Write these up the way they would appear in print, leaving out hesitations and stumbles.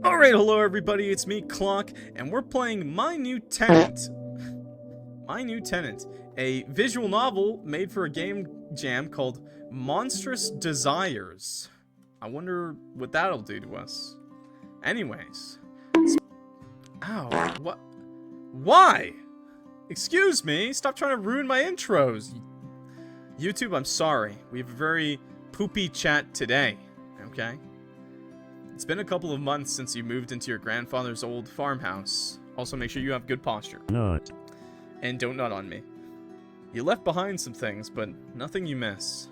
Alright, hello everybody, it's me, Clock, and we're playing My New Tenant. My New Tenant, a visual novel made for a game jam called Monstrous Desires. I wonder what that'll do to us. Anyways. Ow, what? Why? Excuse me, stop trying to ruin my intros. YouTube, I'm sorry. We have a very poopy chat today, okay? It's been a couple of months since you moved into your grandfather's old farmhouse. Also, make sure you have good posture. Nut. And don't nut on me. You left behind some things, but nothing you miss.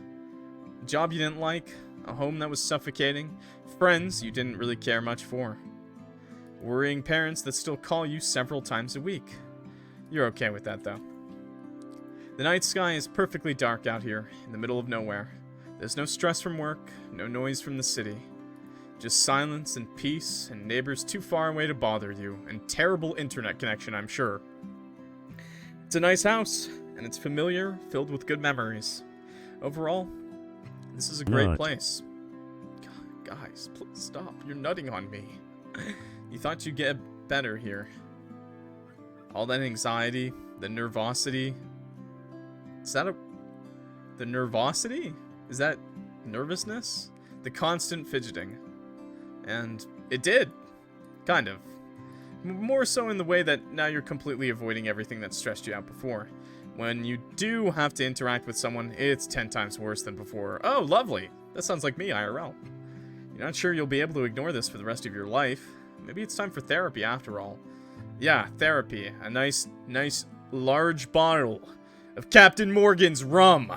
A job you didn't like, a home that was suffocating, friends you didn't really care much for. Worrying parents that still call you several times a week. You're okay with that, though. The night sky is perfectly dark out here, in the middle of nowhere. There's no stress from work, no noise from the city. Just silence and peace, and neighbors too far away to bother you, and terrible internet connection, I'm sure. It's a nice house, and it's familiar, filled with good memories. Overall, this is a great place. God, guys, please stop. You're nutting on me. You thought you'd get better here. All that anxiety, the nervosity. Is that the nervosity? Is that nervousness? The constant fidgeting. And it did. Kind of. More so in the way that now you're completely avoiding everything that stressed you out before. When you do have to interact with someone, it's 10 times worse than before. Oh, lovely. That sounds like me, IRL. You're not sure you'll be able to ignore this for the rest of your life. Maybe it's time for therapy after all. Yeah, therapy. A nice, large bottle of Captain Morgan's rum.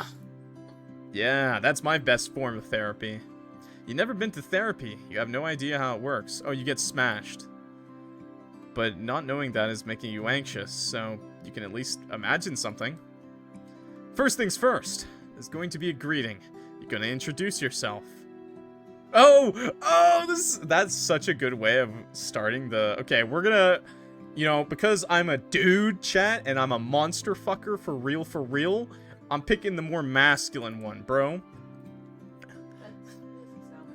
Yeah, that's my best form of therapy. You've never been to therapy. You have no idea how it works. Oh, you get smashed. But not knowing that is making you anxious, so you can at least imagine something. First things first. There's going to be a greeting. You're going to introduce yourself. That's such a good way of starting the... Okay, we're gonna... You know, because I'm a dude, chat, and I'm a monster fucker for real, I'm picking the more masculine one, bro.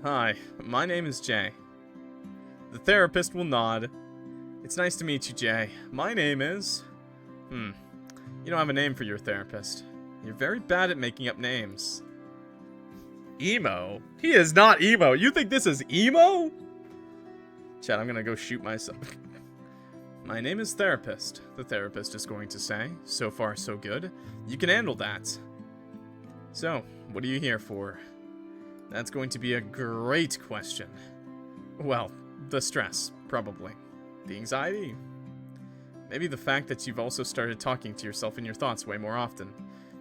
Hi, my name is Jay. The therapist will nod. It's nice to meet you, Jay. My name is... You don't have a name for your therapist. You're very bad at making up names. Emo? He is not emo. You think this is emo? Chat, I'm gonna go shoot myself. My name is Therapist, the therapist is going to say. So far, so good. You can handle that. So, what are you here for? That's going to be a great question. Well, the stress, probably. The anxiety? Maybe the fact that you've also started talking to yourself in your thoughts way more often.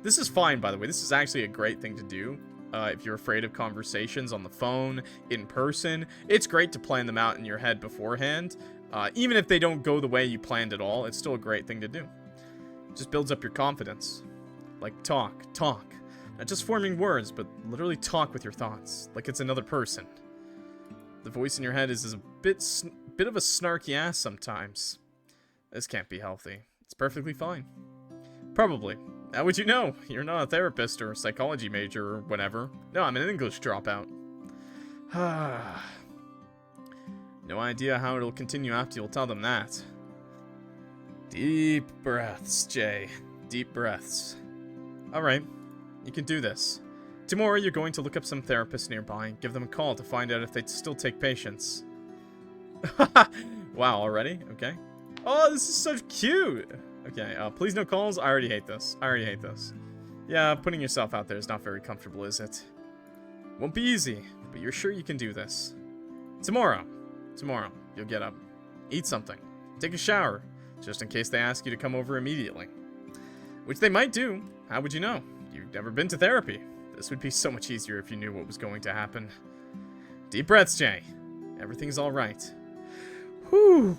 This is fine, by the way. This is actually a great thing to do. If you're afraid of conversations on the phone, in person, it's great to plan them out in your head beforehand. Even if they don't go the way you planned at all, it's still a great thing to do. It just builds up your confidence. Like talk. Not just forming words, but literally talk with your thoughts, like it's another person. The voice in your head is a bit of a snarky ass sometimes. This can't be healthy. It's perfectly fine. Probably. How would you know? You're not a therapist or a psychology major or whatever. No, I'm an English dropout. No idea how it'll continue after you'll tell them that. Deep breaths, Jay. Deep breaths. Alright. You can do this. Tomorrow you're going to look up some therapists nearby and give them a call to find out if they still take patients. Wow, already? Okay. Oh, this is so cute! Okay, please no calls. I already hate this. Yeah, putting yourself out there is not very comfortable, is it? Won't be easy, but you're sure you can do this. Tomorrow, you'll get up, eat something, take a shower, just in case they ask you to come over immediately. Which they might do. How would you know? You've never been to therapy. This would be so much easier if you knew what was going to happen. Deep breaths, Jay. Everything's alright. Whew.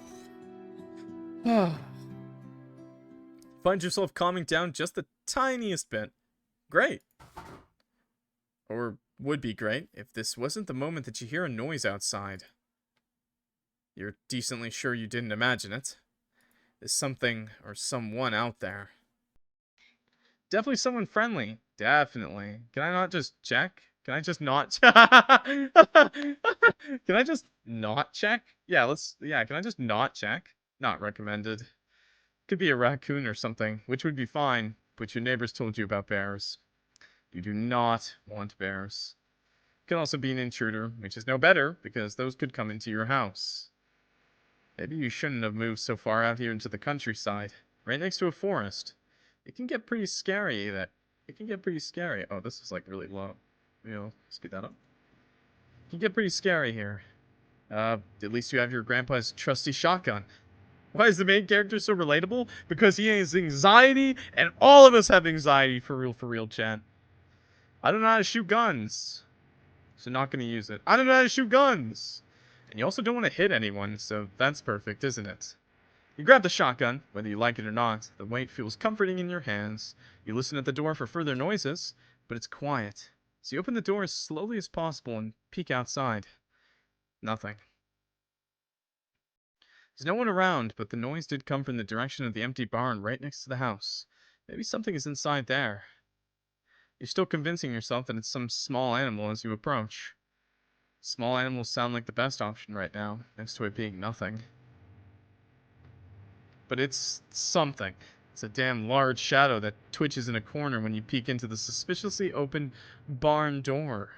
Find yourself calming down just the tiniest bit. Great. Or would be great if this wasn't the moment that you hear a noise outside. You're decently sure you didn't imagine it. There's something or someone out there. Definitely someone friendly. Definitely. Can I not just check? Can I just not? Can I just not check? Yeah, can I just not check? Not recommended. Could be a raccoon or something, which would be fine, but your neighbors told you about bears. You do not want bears. Could also be an intruder, which is no better, because those could come into your house. Maybe you shouldn't have moved so far out here into the countryside, right next to a forest. It can get pretty scary, Oh, this is like really low. Speed that up. It can get pretty scary here. At least you have your grandpa's trusty shotgun. Why is the main character so relatable? Because he has anxiety, and all of us have anxiety, for real, chat. I don't know how to shoot guns, so not gonna use it. I don't know how to shoot guns! And you also don't want to hit anyone, so that's perfect, isn't it? You grab the shotgun, whether you like it or not. The weight feels comforting in your hands. You listen at the door for further noises, but it's quiet. So you open the door as slowly as possible and peek outside. Nothing. There's no one around, but the noise did come from the direction of the empty barn right next to the house. Maybe something is inside there. You're still convincing yourself that it's some small animal as you approach. Small animals sound like the best option right now, next to it being nothing. But it's something. It's a damn large shadow that twitches in a corner when you peek into the suspiciously open barn door.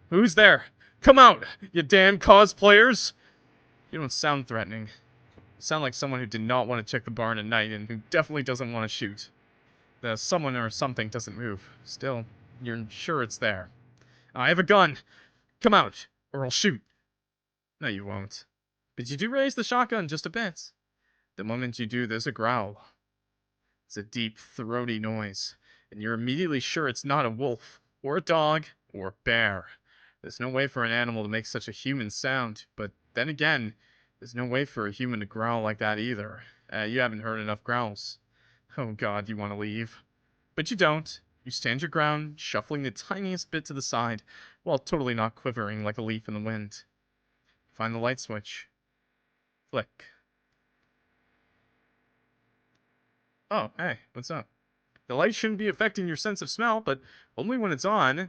Who's there? Come out, you damn cosplayers! You don't sound threatening. You sound like someone who did not want to check the barn at night and who definitely doesn't want to shoot. The someone or something doesn't move. Still, you're sure it's there. I have a gun! Come out, or I'll shoot! No, you won't. But you do raise the shotgun just a bit. The moment you do, there's a growl. It's a deep, throaty noise, and you're immediately sure it's not a wolf, or a dog, or a bear. There's no way for an animal to make such a human sound, but then again, there's no way for a human to growl like that either. You haven't heard enough growls. Oh god, you want to leave. But you don't. You stand your ground, shuffling the tiniest bit to the side, while totally not quivering like a leaf in the wind. Find the light switch. Flick. Oh, hey, what's up? The light shouldn't be affecting your sense of smell, but only when it's on.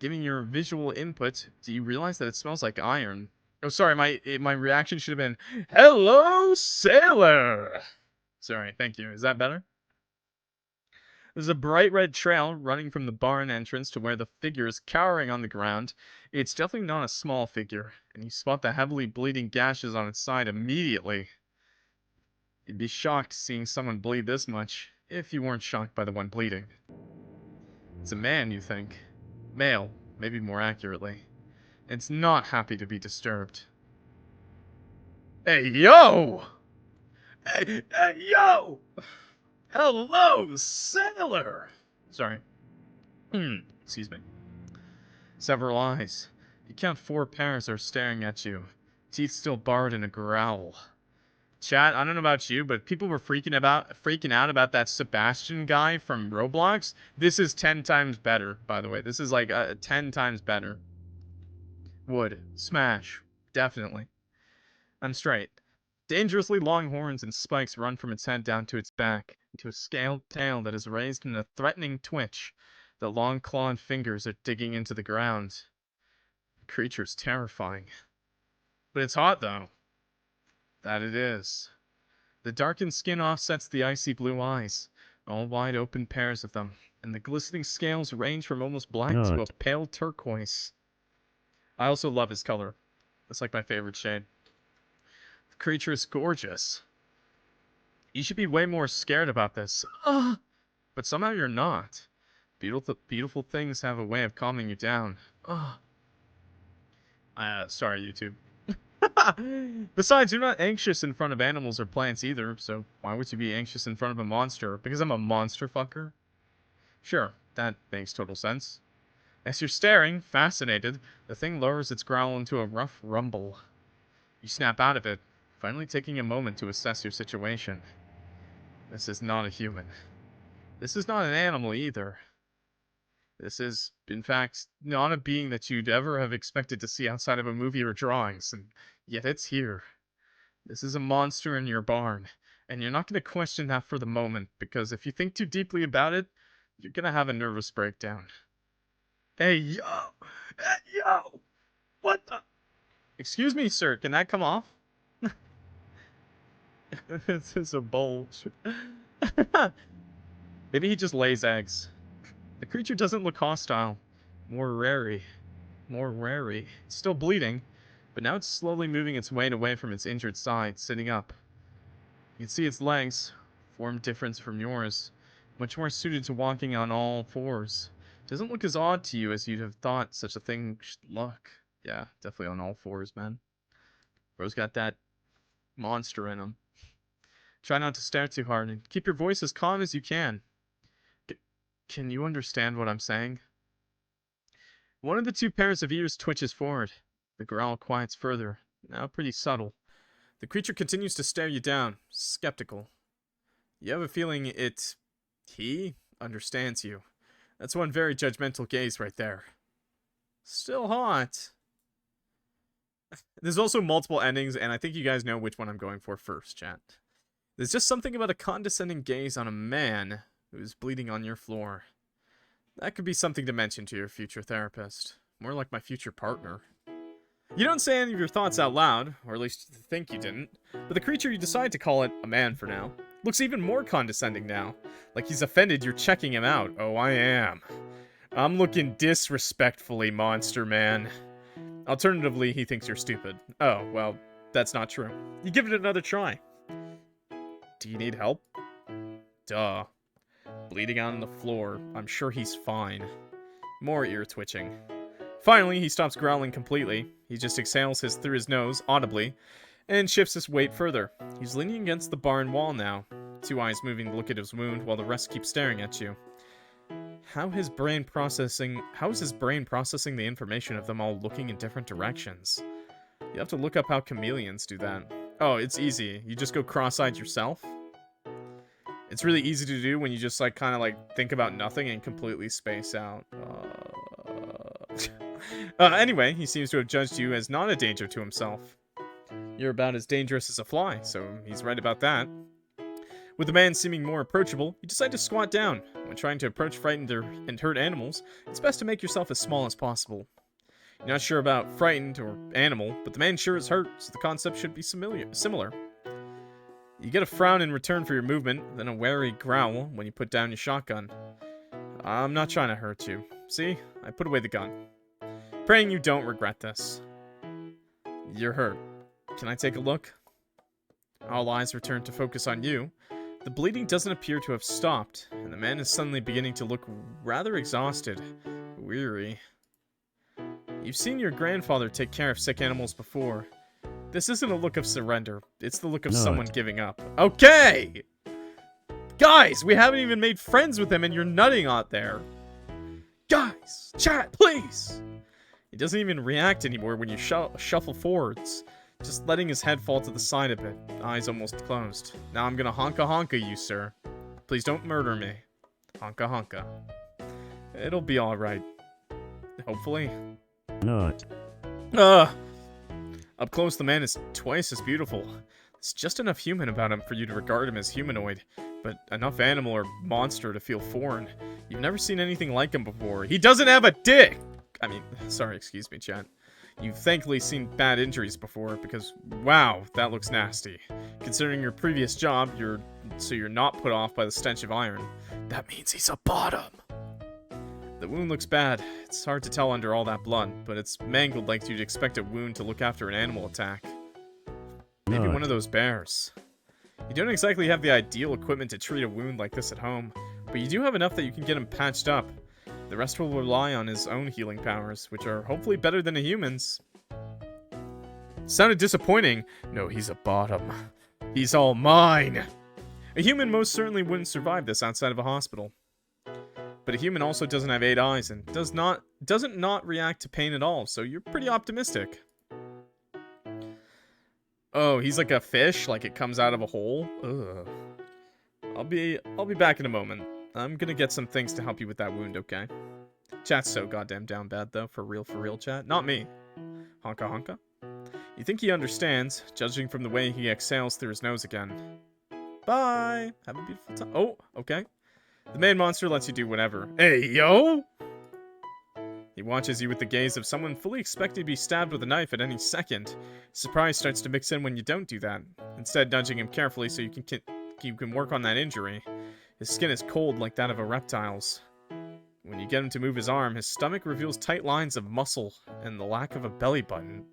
Giving your visual input, do you realize that it smells like iron? Oh, sorry, my reaction should have been, "Hello, sailor!" Sorry, thank you. Is that better? There's a bright red trail running from the barn entrance to where the figure is cowering on the ground. It's definitely not a small figure, and you spot the heavily bleeding gashes on its side immediately. You'd be shocked seeing someone bleed this much, if you weren't shocked by the one bleeding. It's a man, you think. Male, maybe more accurately. It's not happy to be disturbed. Hey, yo! Hey, yo! Hello, sailor! Sorry. Excuse me. Several eyes. You count 4 pairs are staring at you. Teeth still barred in a growl. Chat, I don't know about you, but people were freaking out about that Sebastian guy from Roblox. This is 10 times better, by the way. This is like 10 times better. Would. Smash. Definitely. I'm straight. Dangerously long horns and spikes run from its head down to its back, into a scaled tail that is raised in a threatening twitch. The long clawed fingers are digging into the ground. The creature's terrifying. But it's hot, though. That it is. The darkened skin offsets the icy blue eyes, all wide open pairs of them, and the glistening scales range from almost black to a pale turquoise. I also love his color. It's like my favorite shade. The creature is gorgeous. You should be way more scared about this. But somehow you're not. Beautiful things have a way of calming you down. Sorry, YouTube. Besides, you're not anxious in front of animals or plants either, so why would you be anxious in front of a monster? Because I'm a monster fucker? Sure, that makes total sense. As you're staring, fascinated, the thing lowers its growl into a rough rumble. You snap out of it, finally taking a moment to assess your situation. This is not a human. This is not an animal either. This is, in fact, not a being that you'd ever have expected to see outside of a movie or drawings, and yet it's here. This is a monster in your barn, and you're not going to question that for the moment, because if you think too deeply about it, you're going to have a nervous breakdown. Hey, yo! Hey, yo! What the? Excuse me, sir. Can that come off? This is a bullshit. Maybe he just lays eggs. The creature doesn't look hostile. More wary. More wary. It's still bleeding, but now it's slowly moving its weight away from its injured side, sitting up. You can see its legs, form different from yours, much more suited to walking on all fours. Doesn't look as odd to you as you'd have thought such a thing should look. Yeah, definitely on all fours, man. Bro's got that monster in him. Try not to stare too hard and keep your voice as calm as you can. Can you understand what I'm saying? One of the two pairs of ears twitches forward. The growl quiets further, now pretty subtle. The creature continues to stare you down, skeptical. You have a feeling he understands you. That's one very judgmental gaze right there. Still hot. There's also multiple endings, and I think you guys know which one I'm going for first, chat. There's just something about a condescending gaze on a man who's bleeding on your floor. That could be something to mention to your future therapist. More like my future partner. You don't say any of your thoughts out loud, or at least think you didn't, but the creature you decide to call it a man for now looks even more condescending now. Like he's offended you're checking him out. Oh, I am. I'm looking disrespectfully, monster man. Alternatively, he thinks you're stupid. Oh, well, that's not true. You give it another try. Do you need help? Duh. Bleeding out on the floor. I'm sure he's fine. More ear twitching. Finally, he stops growling completely. He just exhales through his nose, audibly, and shifts his weight further. He's leaning against the barn wall now, two eyes moving to look at his wound while the rest keep staring at you. How is his brain processing the information of them all looking in different directions? You have to look up how chameleons do that. Oh, it's easy. You just go cross-eyed yourself. It's really easy to do when you just kind of think about nothing and completely space out. Anyway, he seems to have judged you as not a danger to himself. You're about as dangerous as a fly, so he's right about that. With the man seeming more approachable, you decide to squat down. When trying to approach frightened and hurt animals, it's best to make yourself as small as possible. You're not sure about frightened or animal, but the man sure is hurt, so the concept should be similar. You get a frown in return for your movement, then a wary growl when you put down your shotgun. I'm not trying to hurt you. See? I put away the gun. Praying you don't regret this. You're hurt. Can I take a look? All eyes return to focus on you. The bleeding doesn't appear to have stopped, and the man is suddenly beginning to look rather exhausted, weary. You've seen your grandfather take care of sick animals before. This isn't a look of surrender. It's the look of someone giving up. Okay! Guys, we haven't even made friends with him and you're nutting out there. Guys, chat, please! He doesn't even react anymore when you shuffle forwards. Just letting his head fall to the side a bit, eyes almost closed. Now I'm gonna honka you, sir. Please don't murder me. Honka. It'll be alright. Hopefully. Not. Up close, the man is twice as beautiful. There's just enough human about him for you to regard him as humanoid, but enough animal or monster to feel foreign. You've never seen anything like him before. He doesn't have a dick! Sorry, excuse me, chat. You've thankfully seen bad injuries before, because, wow, that looks nasty. Considering your previous job, you're not put off by the stench of iron. That means he's a bottom! The wound looks bad. It's hard to tell under all that blood, but it's mangled like you'd expect a wound to look after an animal attack. Maybe one of those bears. You don't exactly have the ideal equipment to treat a wound like this at home, but you do have enough that you can get him patched up. The rest will rely on his own healing powers, which are hopefully better than a human's. Sounded disappointing. No, he's a bottom. He's all mine. A human most certainly wouldn't survive this outside of a hospital. But a human also doesn't have 8 eyes and doesn't not react to pain at all, so you're pretty optimistic. Oh, he's like a fish, like it comes out of a hole? Ugh. I'll be back in a moment. I'm gonna get some things to help you with that wound, okay? Chat's so goddamn down bad, though, for real, chat. Not me. Honka. You think he understands, judging from the way he exhales through his nose again. Bye! Have a beautiful time. Oh, okay. The main monster lets you do whatever. Hey, yo! He watches you with the gaze of someone fully expecting to be stabbed with a knife at any second. Surprise starts to mix in when you don't do that, instead nudging him carefully so you can work on that injury. His skin is cold like that of a reptile's. When you get him to move his arm, his stomach reveals tight lines of muscle and the lack of a belly button.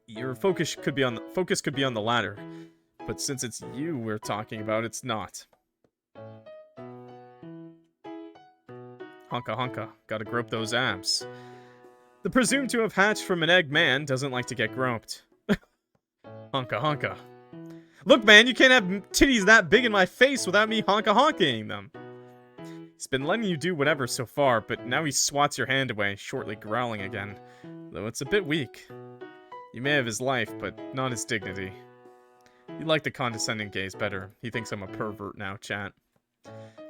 Your focus could be on the latter, but since it's you we're talking about, it's not. Honka honka, gotta grope those abs. The presumed to have hatched from an egg man doesn't like to get groped. Honka honka. Look man, you can't have titties that big in my face without me honka honking them. He's been letting you do whatever so far, but now he swats your hand away, shortly growling again. Though it's a bit weak. You may have his life, but not his dignity. You like the condescending gaze better. He thinks I'm a pervert now, chat.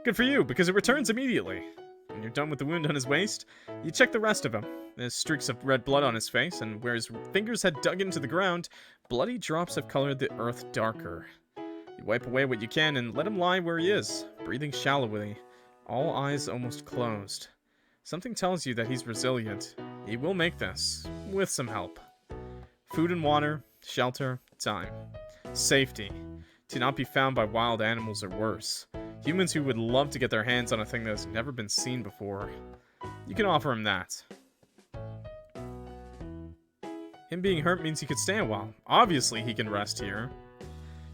Good for you, because it returns immediately. When you're done with the wound on his waist, you check the rest of him. There's streaks of red blood on his face, and where his fingers had dug into the ground, bloody drops have colored the earth darker. You wipe away what you can and let him lie where he is, breathing shallowly, all eyes almost closed. Something tells you that he's resilient. He will make this, with some help. Food and water, shelter, time. Safety. To not be found by wild animals or worse. Humans who would love to get their hands on a thing that has never been seen before. You can offer him that. Him being hurt means he could stay a while. Obviously he can rest here.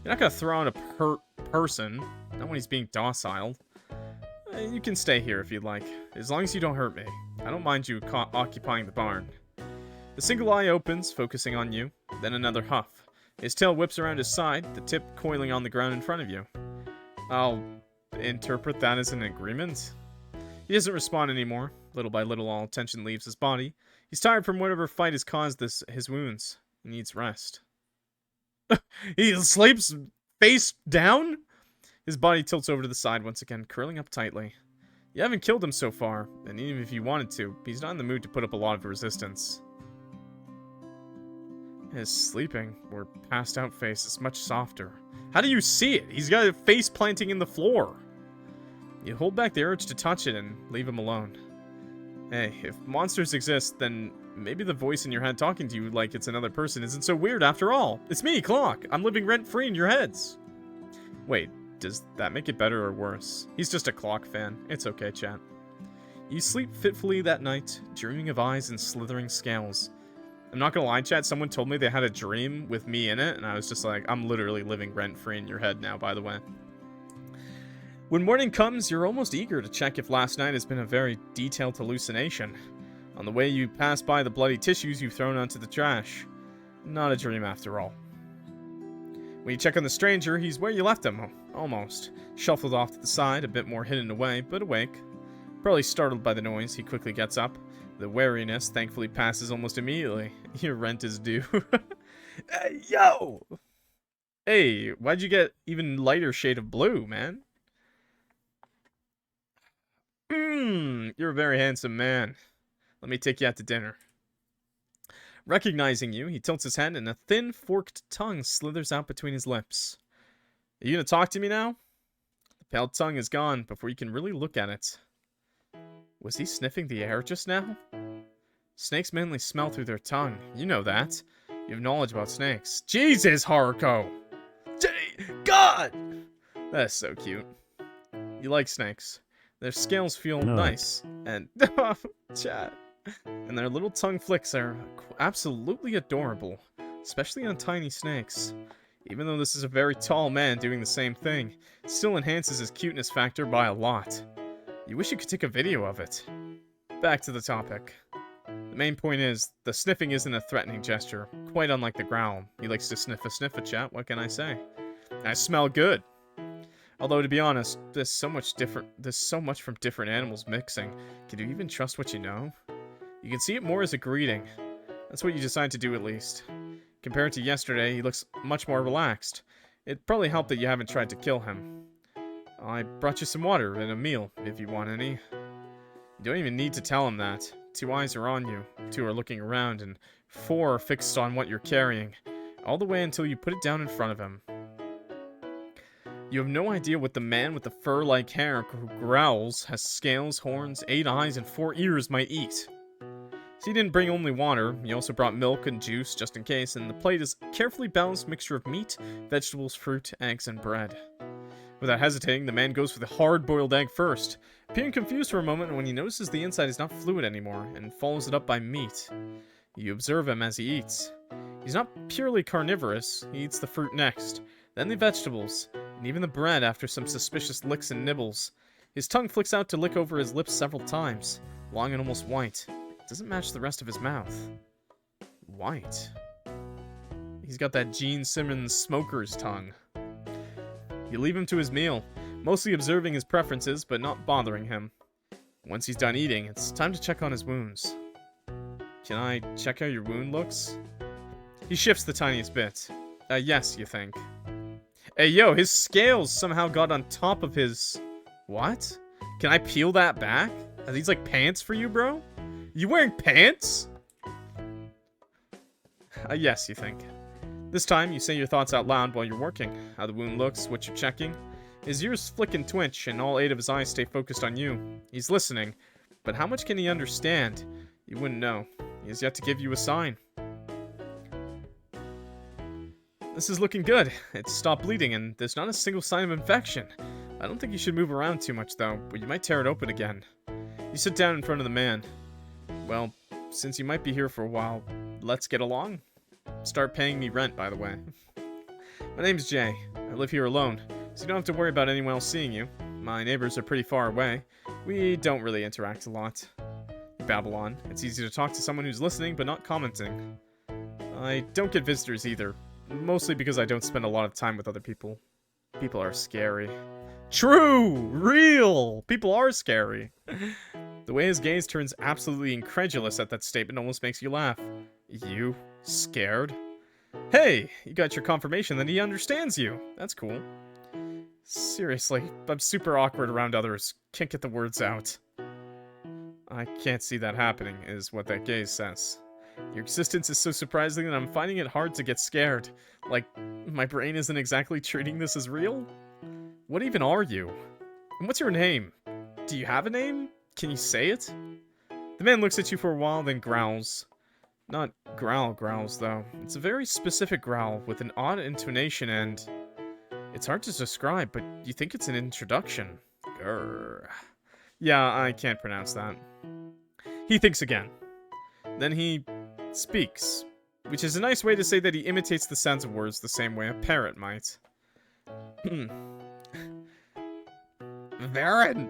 You're not gonna throw on a hurt person. Not when he's being docile. You can stay here if you'd like. As long as you don't hurt me. I don't mind you occupying the barn. The single eye opens, focusing on you. Then another huff. His tail whips around his side, the tip coiling on the ground in front of you. I'll interpret that as an agreement. He doesn't respond anymore. Little by little, all tension leaves his body. He's tired from whatever fight has caused his wounds. He needs rest. He sleeps face down? His body tilts over to the side once again, curling up tightly. You haven't killed him so far, and even if you wanted to, he's not in the mood to put up a lot of resistance. His sleeping, or passed out face is much softer. How do you see it? He's got a face planting in the floor. You hold back the urge to touch it and leave him alone. Hey, if monsters exist, then maybe the voice in your head talking to you like it's another person isn't so weird after all. It's me, Clock. I'm living rent-free in your heads. Wait, does that make it better or worse? He's just a Clock fan. It's okay, chat. You sleep fitfully that night, dreaming of eyes and slithering scales. I'm not gonna lie, chat, someone told me they had a dream with me in it, and I was just like, I'm literally living rent-free in your head now, by the way. When morning comes, you're almost eager to check if last night has been a very detailed hallucination. On the way, you pass by the bloody tissues you've thrown onto the trash. Not a dream after all. When you check on the stranger, he's where you left him, almost. Shuffled off to the side, a bit more hidden away, but awake. Probably startled by the noise, he quickly gets up. The wariness thankfully passes almost immediately. Your rent is due. Hey, yo! Hey, why'd you get even lighter shade of blue, man? You're a very handsome man. Let me take you out to dinner. Recognizing you, he tilts his head and a thin, forked tongue slithers out between his lips. Are you gonna talk to me now? The pale tongue is gone before you can really look at it. Was he sniffing the air just now? Snakes mainly smell through their tongue. You know that. You have knowledge about snakes. Jesus, Haruko! God! That's so cute. You like snakes. Their scales feel nice. And... chat. And their little tongue flicks are absolutely adorable. Especially on tiny snakes. Even though this is a very tall man doing the same thing, it still enhances his cuteness factor by a lot. You wish you could take a video of it. Back to the topic. The main point is, the sniffing isn't a threatening gesture, quite unlike the growl. He likes to sniff a chat, what can I say? I smell good. Although, to be honest, there's so much from different animals mixing. Can you even trust what you know? You can see it more as a greeting. That's what you decide to do at least. Compared to yesterday, he looks much more relaxed. It probably helped that you haven't tried to kill him. I brought you some water and a meal, if you want any. You don't even need to tell him that. 2 eyes are on you, 2 are looking around, and 4 are fixed on what you're carrying, all the way until you put it down in front of him. You have no idea what the man with the fur-like hair who growls, has scales, horns, 8 eyes, and 4 ears might eat. So he didn't bring only water, he also brought milk and juice just in case, and the plate is a carefully balanced mixture of meat, vegetables, fruit, eggs, and bread. Without hesitating, the man goes for the hard-boiled egg first, appearing confused for a moment when he notices the inside is not fluid anymore, and follows it up by meat. You observe him as he eats. He's not purely carnivorous, he eats the fruit next, then the vegetables, and even the bread after some suspicious licks and nibbles. His tongue flicks out to lick over his lips several times, long and almost white. It doesn't match the rest of his mouth. White. He's got that Gene Simmons smoker's tongue. You leave him to his meal, mostly observing his preferences, but not bothering him. Once he's done eating, it's time to check on his wounds. Can I check how your wound looks? He shifts the tiniest bit. Yes, you think. Hey, yo, his scales somehow got on top of his... What? Can I peel that back? Are these like pants for you, bro? You wearing pants? Yes, you think. This time, you say your thoughts out loud while you're working. How the wound looks, what you're checking. His ears flick and twitch, and all 8 of his eyes stay focused on you. He's listening, but how much can he understand? You wouldn't know. He has yet to give you a sign. This is looking good. It's stopped bleeding, and there's not a single sign of infection. I don't think you should move around too much, though, but you might tear it open again. You sit down in front of the man. Well, since you might be here for a while, let's get along. Start paying me rent, by the way. My name's Jay. I live here alone, so you don't have to worry about anyone else seeing you. My neighbors are pretty far away. We don't really interact a lot. You babble on. It's easy to talk to someone who's listening but not commenting. I don't get visitors either, mostly because I don't spend a lot of time with other people. People are scary. True! Real! People are scary. The way his gaze turns absolutely incredulous at that statement almost makes you laugh. You? Scared? Hey! You got your confirmation that he understands you. That's cool. Seriously, I'm super awkward around others. Can't get the words out. I can't see that happening, is what that gaze says. Your existence is so surprising that I'm finding it hard to get scared. Like, my brain isn't exactly treating this as real? What even are you? And what's your name? Do you have a name? Can you say it? The man looks at you for a while, then growls. Not growls, though. It's a very specific growl, with an odd intonation and... It's hard to describe, but you think it's an introduction. Grr. Yeah, I can't pronounce that. He thinks again. Then he speaks, which is a nice way to say that he imitates the sounds of words the same way a parrot might. Verrin!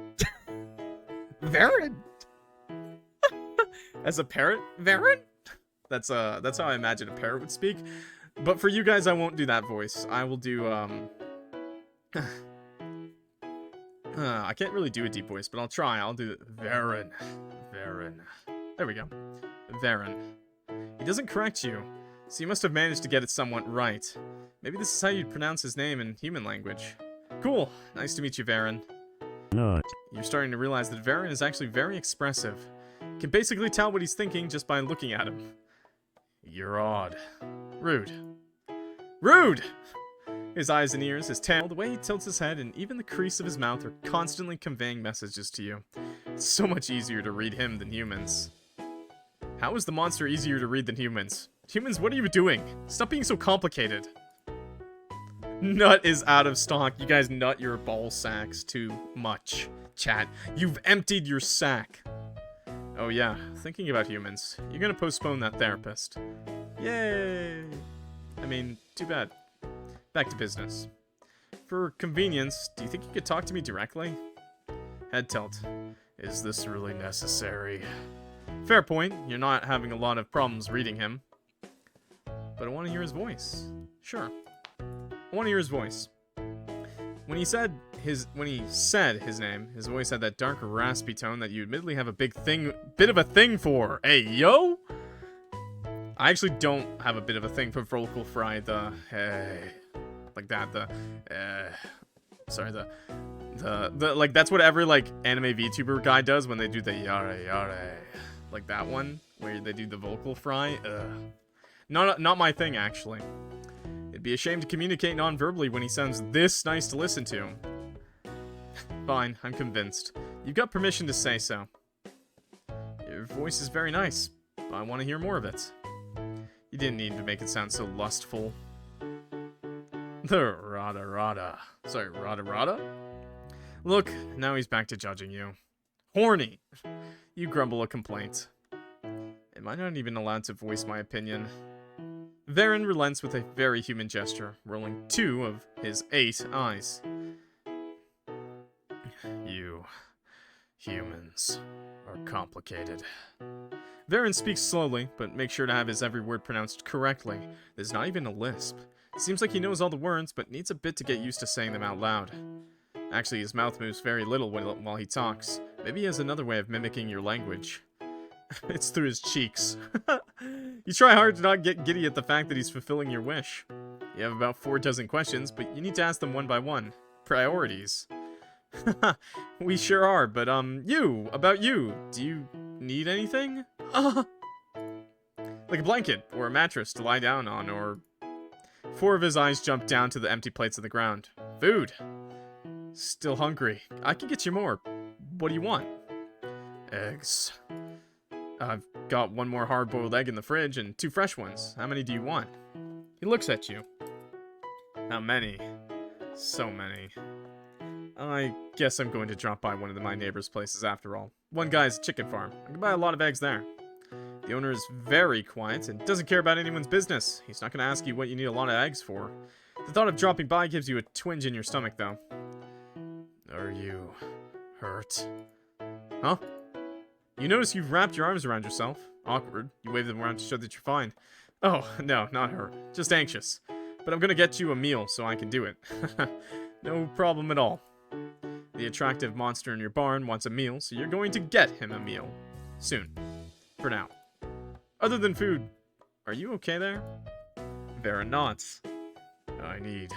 Verrin! As a parrot? Verrin? That's how I imagine a parrot would speak. But for you guys, I won't do that voice. I will do, I can't really do a deep voice, but I'll try. I'll do Verrin. Verrin. There we go. Verrin. He doesn't correct you, so you must have managed to get it somewhat right. Maybe this is how you'd pronounce his name in human language. Cool. Nice to meet you, Verrin. Not. You're starting to realize that Verrin is actually very expressive. You can basically tell what he's thinking just by looking at him. You're odd. Rude. Rude! His eyes and ears, his tail, the way he tilts his head, and even the crease of his mouth are constantly conveying messages to you. It's so much easier to read him than humans. How is the monster easier to read than humans? Humans, what are you doing? Stop being so complicated. Nut is out of stock. You guys nut your ball sacks too much. Chat, you've emptied your sack. Oh yeah, thinking about humans. You're gonna postpone that therapist. Yay! I mean, too bad. Back to business. For convenience, do you think you could talk to me directly? Head tilt. Is this really necessary? Fair point, you're not having a lot of problems reading him. But I want to hear his voice. Sure. I want to hear his voice. When he said his name, his voice had that dark, raspy tone that you admittedly have a bit of a thing for. Hey, yo! I actually don't have a bit of a thing for vocal fry, hey, like that, like, that's what every, like, anime VTuber guy does when they do the yare yare, like that one, where they do the vocal fry, Not my thing, actually. You'd be ashamed to communicate non-verbally when he sounds this nice to listen to. Fine, I'm convinced. You've got permission to say so. Your voice is very nice. I want to hear more of it. You didn't need to make it sound so lustful. The rada. Sorry, rada? Look, now he's back to judging you. Horny! You grumble a complaint. Am I not even allowed to voice my opinion? Verrin relents with a very human gesture, rolling 2 of his 8 eyes. You humans are complicated. Verrin speaks slowly, but makes sure to have his every word pronounced correctly. There's not even a lisp. Seems like he knows all the words, but needs a bit to get used to saying them out loud. Actually, his mouth moves very little while he talks. Maybe he has another way of mimicking your language. It's through his cheeks. You try hard to not get giddy at the fact that he's fulfilling your wish. You have about 4 dozen questions, but you need to ask them one by one. Priorities. We sure are, but about you. Do you need anything? Like a blanket, or a mattress to lie down on, or... 4 of his eyes jump down to the empty plates on the ground. Food. Still hungry. I can get you more. What do you want? Eggs. I've got 1 more hard-boiled egg in the fridge and 2 fresh ones. How many do you want? He looks at you. How many? So many. I guess I'm going to drop by one of my neighbor's places after all. One guy's chicken farm. I can buy a lot of eggs there. The owner is very quiet and doesn't care about anyone's business. He's not going to ask you what you need a lot of eggs for. The thought of dropping by gives you a twinge in your stomach, though. Are you hurt? Huh? You notice you've wrapped your arms around yourself. Awkward. You wave them around to show that you're fine. Oh, no, not hurt. Just anxious. But I'm going to get you a meal so I can do it. No problem at all. The attractive monster in your barn wants a meal, so you're going to get him a meal. Soon. For now. Other than food, are you okay there? Verrin nods. I need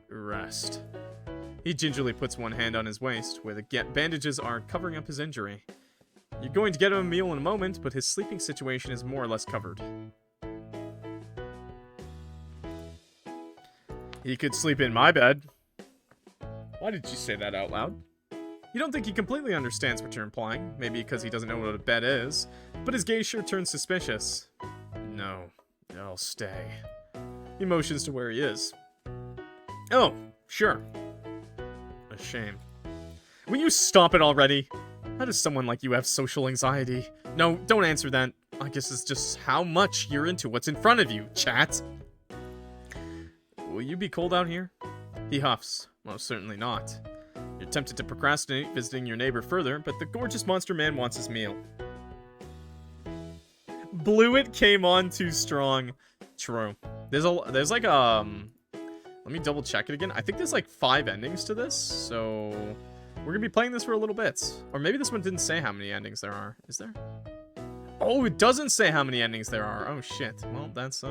rest. He gingerly puts one hand on his waist, where the bandages are covering up his injury. You're going to get him a meal in a moment, but his sleeping situation is more or less covered. He could sleep in my bed. Why did you say that out loud? You don't think he completely understands what you're implying, maybe because he doesn't know what a bed is, but his gaze sure turns suspicious. No, I'll stay. He motions to where he is. Oh, sure. A shame. Will you stop it already? How does someone like you have social anxiety? No, don't answer that. I guess it's just how much you're into what's in front of you, chat. Will you be cold out here? He huffs. Most certainly not. You're tempted to procrastinate visiting your neighbor further, but the gorgeous monster man wants his meal. Blueit came on too strong. True. There's like let me double check it again. I think there's like 5 endings to this, so we're gonna be playing this for a little bit. Or maybe this one didn't say how many endings there are. Is there? Oh, it doesn't say how many endings there are. Oh shit. Well, that's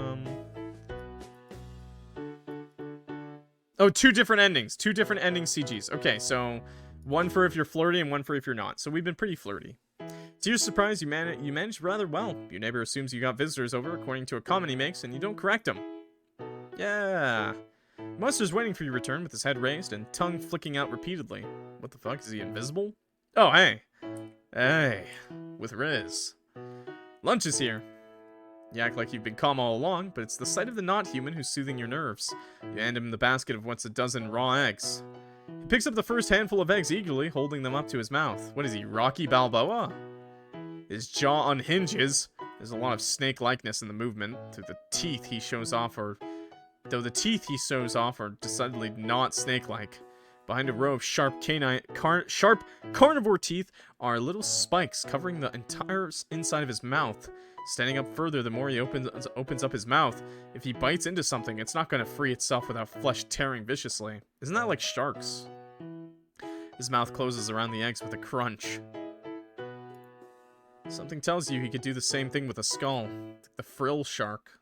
Oh, 2 different endings. 2 different ending CGs. Okay, so one for if you're flirty and one for if you're not. So we've been pretty flirty. To your surprise, you managed rather well. Your neighbor assumes you got visitors over according to a comment he makes, and you don't correct him. Yeah. Monster's waiting for your return with his head raised and tongue flicking out repeatedly. What the fuck? Is he invisible? Oh, hey. Hey. With Riz. Lunch is here. You act like you've been calm all along, but it's the sight of the not-human who's soothing your nerves. You hand him the basket of what's a dozen raw eggs. He picks up the first handful of eggs eagerly, holding them up to his mouth. What is he, Rocky Balboa? His jaw unhinges. There's a lot of snake-likeness in the movement. Though the teeth he shows off are decidedly not snake-like. Behind a row of sharp carnivore teeth are little spikes covering the entire inside of his mouth. Standing up further, the more he opens up his mouth. If he bites into something, it's not going to free itself without flesh tearing viciously. Isn't that like sharks? His mouth closes around the eggs with a crunch. Something tells you he could do the same thing with a skull. Like the frill shark.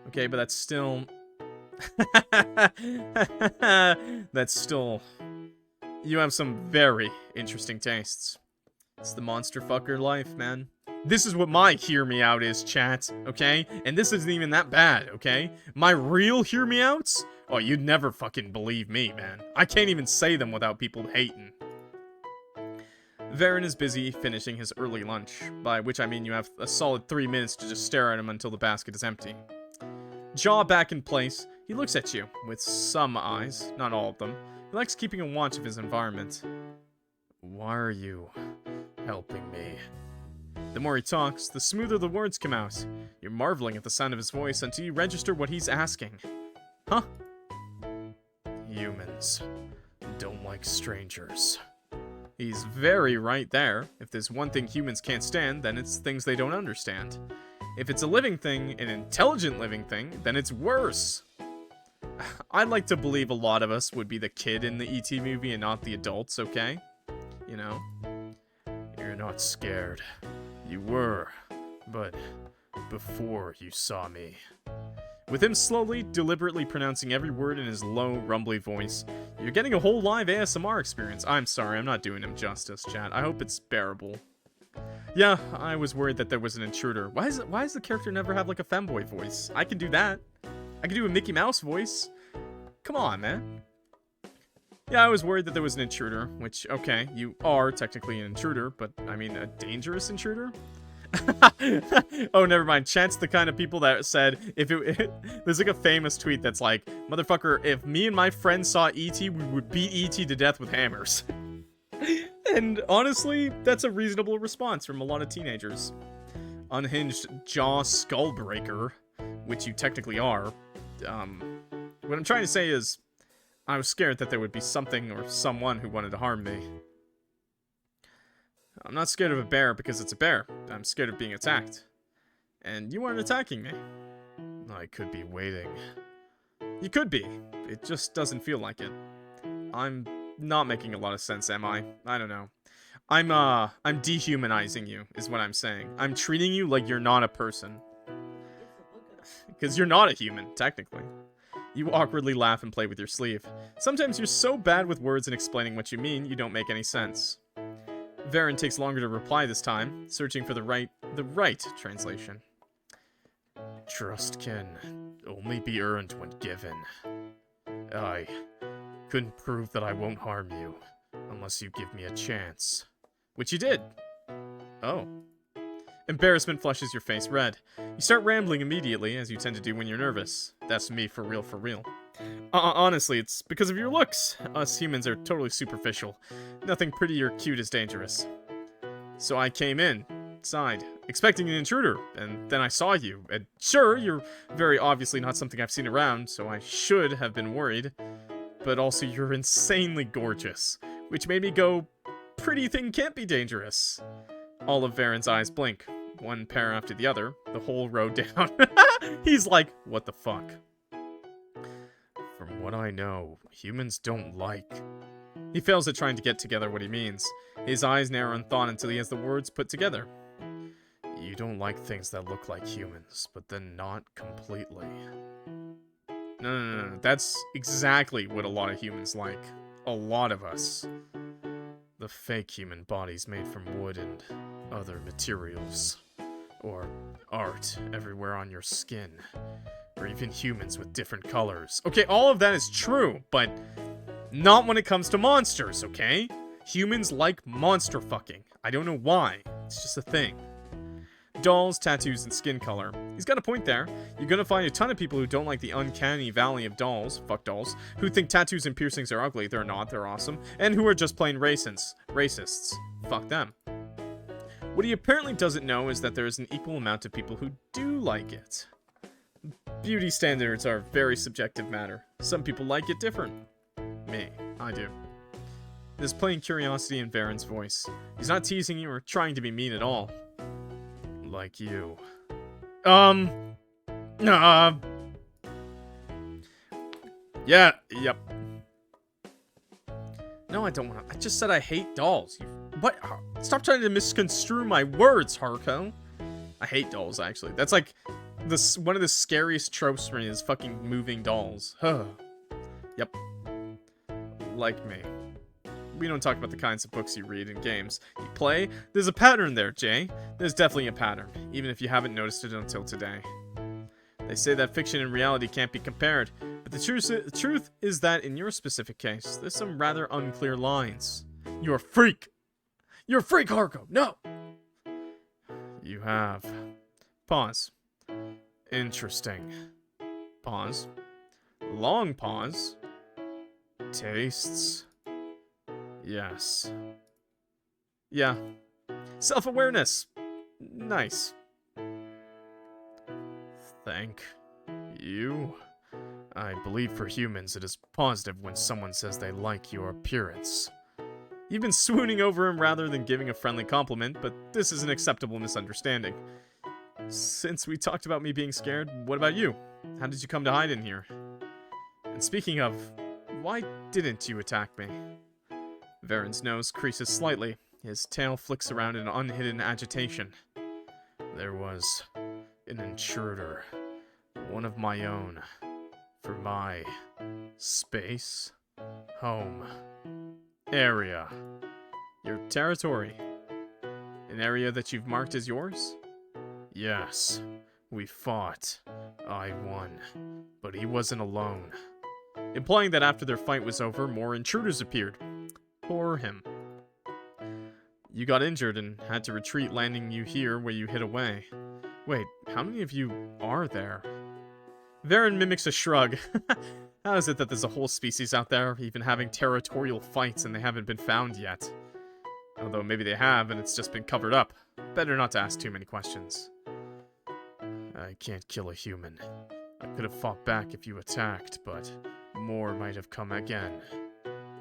Okay, but that's still... that's still... You have some very interesting tastes. It's the monster fucker life, man. This is what my hear me out is, chat, okay? And this isn't even that bad, okay? My real hear me outs? Oh, you'd never fucking believe me, man. I can't even say them without people hating. Verrin is busy finishing his early lunch, by which I mean you have a solid 3 minutes to just stare at him until the basket is empty. Jaw back in place, he looks at you, with some eyes, not all of them. He likes keeping a watch of his environment. Why are you helping me? The more he talks, the smoother the words come out. You're marveling at the sound of his voice until you register what he's asking. Huh? Humans don't like strangers. He's very right there. If there's one thing humans can't stand, then it's things they don't understand. If it's a living thing, an intelligent living thing, then it's worse. I'd like to believe a lot of us would be the kid in the E.T. movie and not the adults, okay? You know? You're not scared. You were, but before you saw me. With him slowly, deliberately pronouncing every word in his low, rumbly voice, you're getting a whole live ASMR experience. I'm sorry, I'm not doing him justice, chat. I hope it's bearable. Yeah, I was worried that there was an intruder. Why does the character never have, like, a femboy voice? I can do that. I can do a Mickey Mouse voice. Come on, man. Yeah, I was worried that there was an intruder, which, okay, you are technically an intruder, but, I mean, a dangerous intruder? Oh, never mind. Chat's the kind of people that said, there's like a famous tweet that's like, motherfucker, if me and my friends saw E.T., we would beat E.T. to death with hammers. And honestly, that's a reasonable response from a lot of teenagers. Unhinged jaw skull breaker, which you technically are. What I'm trying to say is, I was scared that there would be something or someone who wanted to harm me. I'm not scared of a bear because it's a bear. I'm scared of being attacked. And you aren't attacking me. I could be waiting. You could be. It just doesn't feel like it. I'm not making a lot of sense, am I? I don't know. I'm dehumanizing you, is what I'm saying. I'm treating you like you're not a person. Because you're not a human, technically. You awkwardly laugh and play with your sleeve. Sometimes you're so bad with words and explaining what you mean, you don't make any sense. Verrin takes longer to reply this time, searching for the right translation. Trust can only be earned when given. I couldn't prove that I won't harm you, unless you give me a chance. Which you did. Oh. Embarrassment flushes your face red. You start rambling immediately, as you tend to do when you're nervous. That's me for real, for real. Honestly, it's because of your looks. Us humans are totally superficial. Nothing pretty or cute is dangerous. So I came inside, expecting an intruder, and then I saw you. And sure, you're very obviously not something I've seen around, so I should have been worried. But also, you're insanely gorgeous, which made me go, pretty thing can't be dangerous. All of Verrin's eyes blink, one pair after the other, the whole row down. He's like, what the fuck? From what I know, humans don't like... He fails at trying to get together what he means. His eyes narrow in thought until he has the words put together. You don't like things that look like humans, but then not completely. No. That's exactly what a lot of humans like. A lot of us. The fake human bodies made from wood and other materials. Or art everywhere on your skin. Or even humans with different colors. Okay, all of that is true, but not when it comes to monsters, okay? Humans like monster fucking. I don't know why. It's just a thing. Dolls, tattoos, and skin color. He's got a point there. You're gonna find a ton of people who don't like the uncanny valley of dolls, fuck dolls, who think tattoos and piercings are ugly. They're not, they're awesome. And who are just plain racists. Fuck them. What he apparently doesn't know is that there is an equal amount of people who do like it. Beauty standards are a very subjective matter. Some people like it different. Me. I do. There's plain curiosity in Verrin's voice. He's not teasing you or trying to be mean at all. Like you. Yeah, yep. No, I don't want to. I just said I hate dolls. What? Stop trying to misconstrue my words, Haruko. I hate dolls, actually. That's like one of the scariest tropes for me is fucking moving dolls. Yep. Like me. We don't talk about the kinds of books you read and games you play. There's a pattern there, Jay. There's definitely a pattern, even if you haven't noticed it until today. They say that fiction and reality can't be compared, but the truth is that in your specific case, there's some rather unclear lines. You're a freak! You're a freak, Harko! No! You have. Pause. Interesting. Pause. Long pause. Tastes. Yes. Yeah. Self-awareness. Nice. Thank you. I believe for humans it is positive when someone says they like your appearance. You've been swooning over him rather than giving a friendly compliment, but this is an acceptable misunderstanding. Since we talked about me being scared, what about you? How did you come to hide in here? And speaking of, why didn't you attack me? Verrin's nose creases slightly. His tail flicks around in unhidden agitation. There was an intruder. One of my own. For my space, home, area, your territory. An area that you've marked as yours? Yes, we fought. I won, but he wasn't alone. Implying that after their fight was over, more intruders appeared. Poor him. You got injured and had to retreat, landing you here where you hid away. Wait, how many of you are there? Verrin mimics a shrug. How is it that there's a whole species out there even having territorial fights and they haven't been found yet? Although maybe they have and it's just been covered up. Better not to ask too many questions. I can't kill a human. I could have fought back if you attacked, but more might have come again.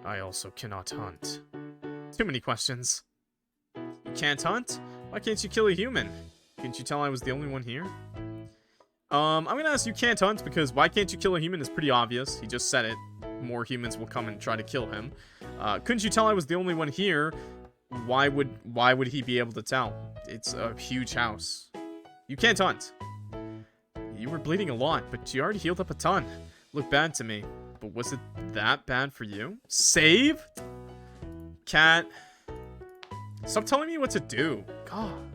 I also cannot hunt. Too many questions. You can't hunt? Why can't you kill a human? Couldn't you tell I was the only one here? I'm gonna ask you can't hunt because why can't you kill a human is pretty obvious. He just said it. More humans will come and try to kill him. Couldn't you tell I was the only one here? Why would he be able to tell? It's a huge house. You can't hunt. You were bleeding a lot, but you already healed up a ton. Looked bad to me. But was it that bad for you? Save? Cat. Stop telling me what to do. God.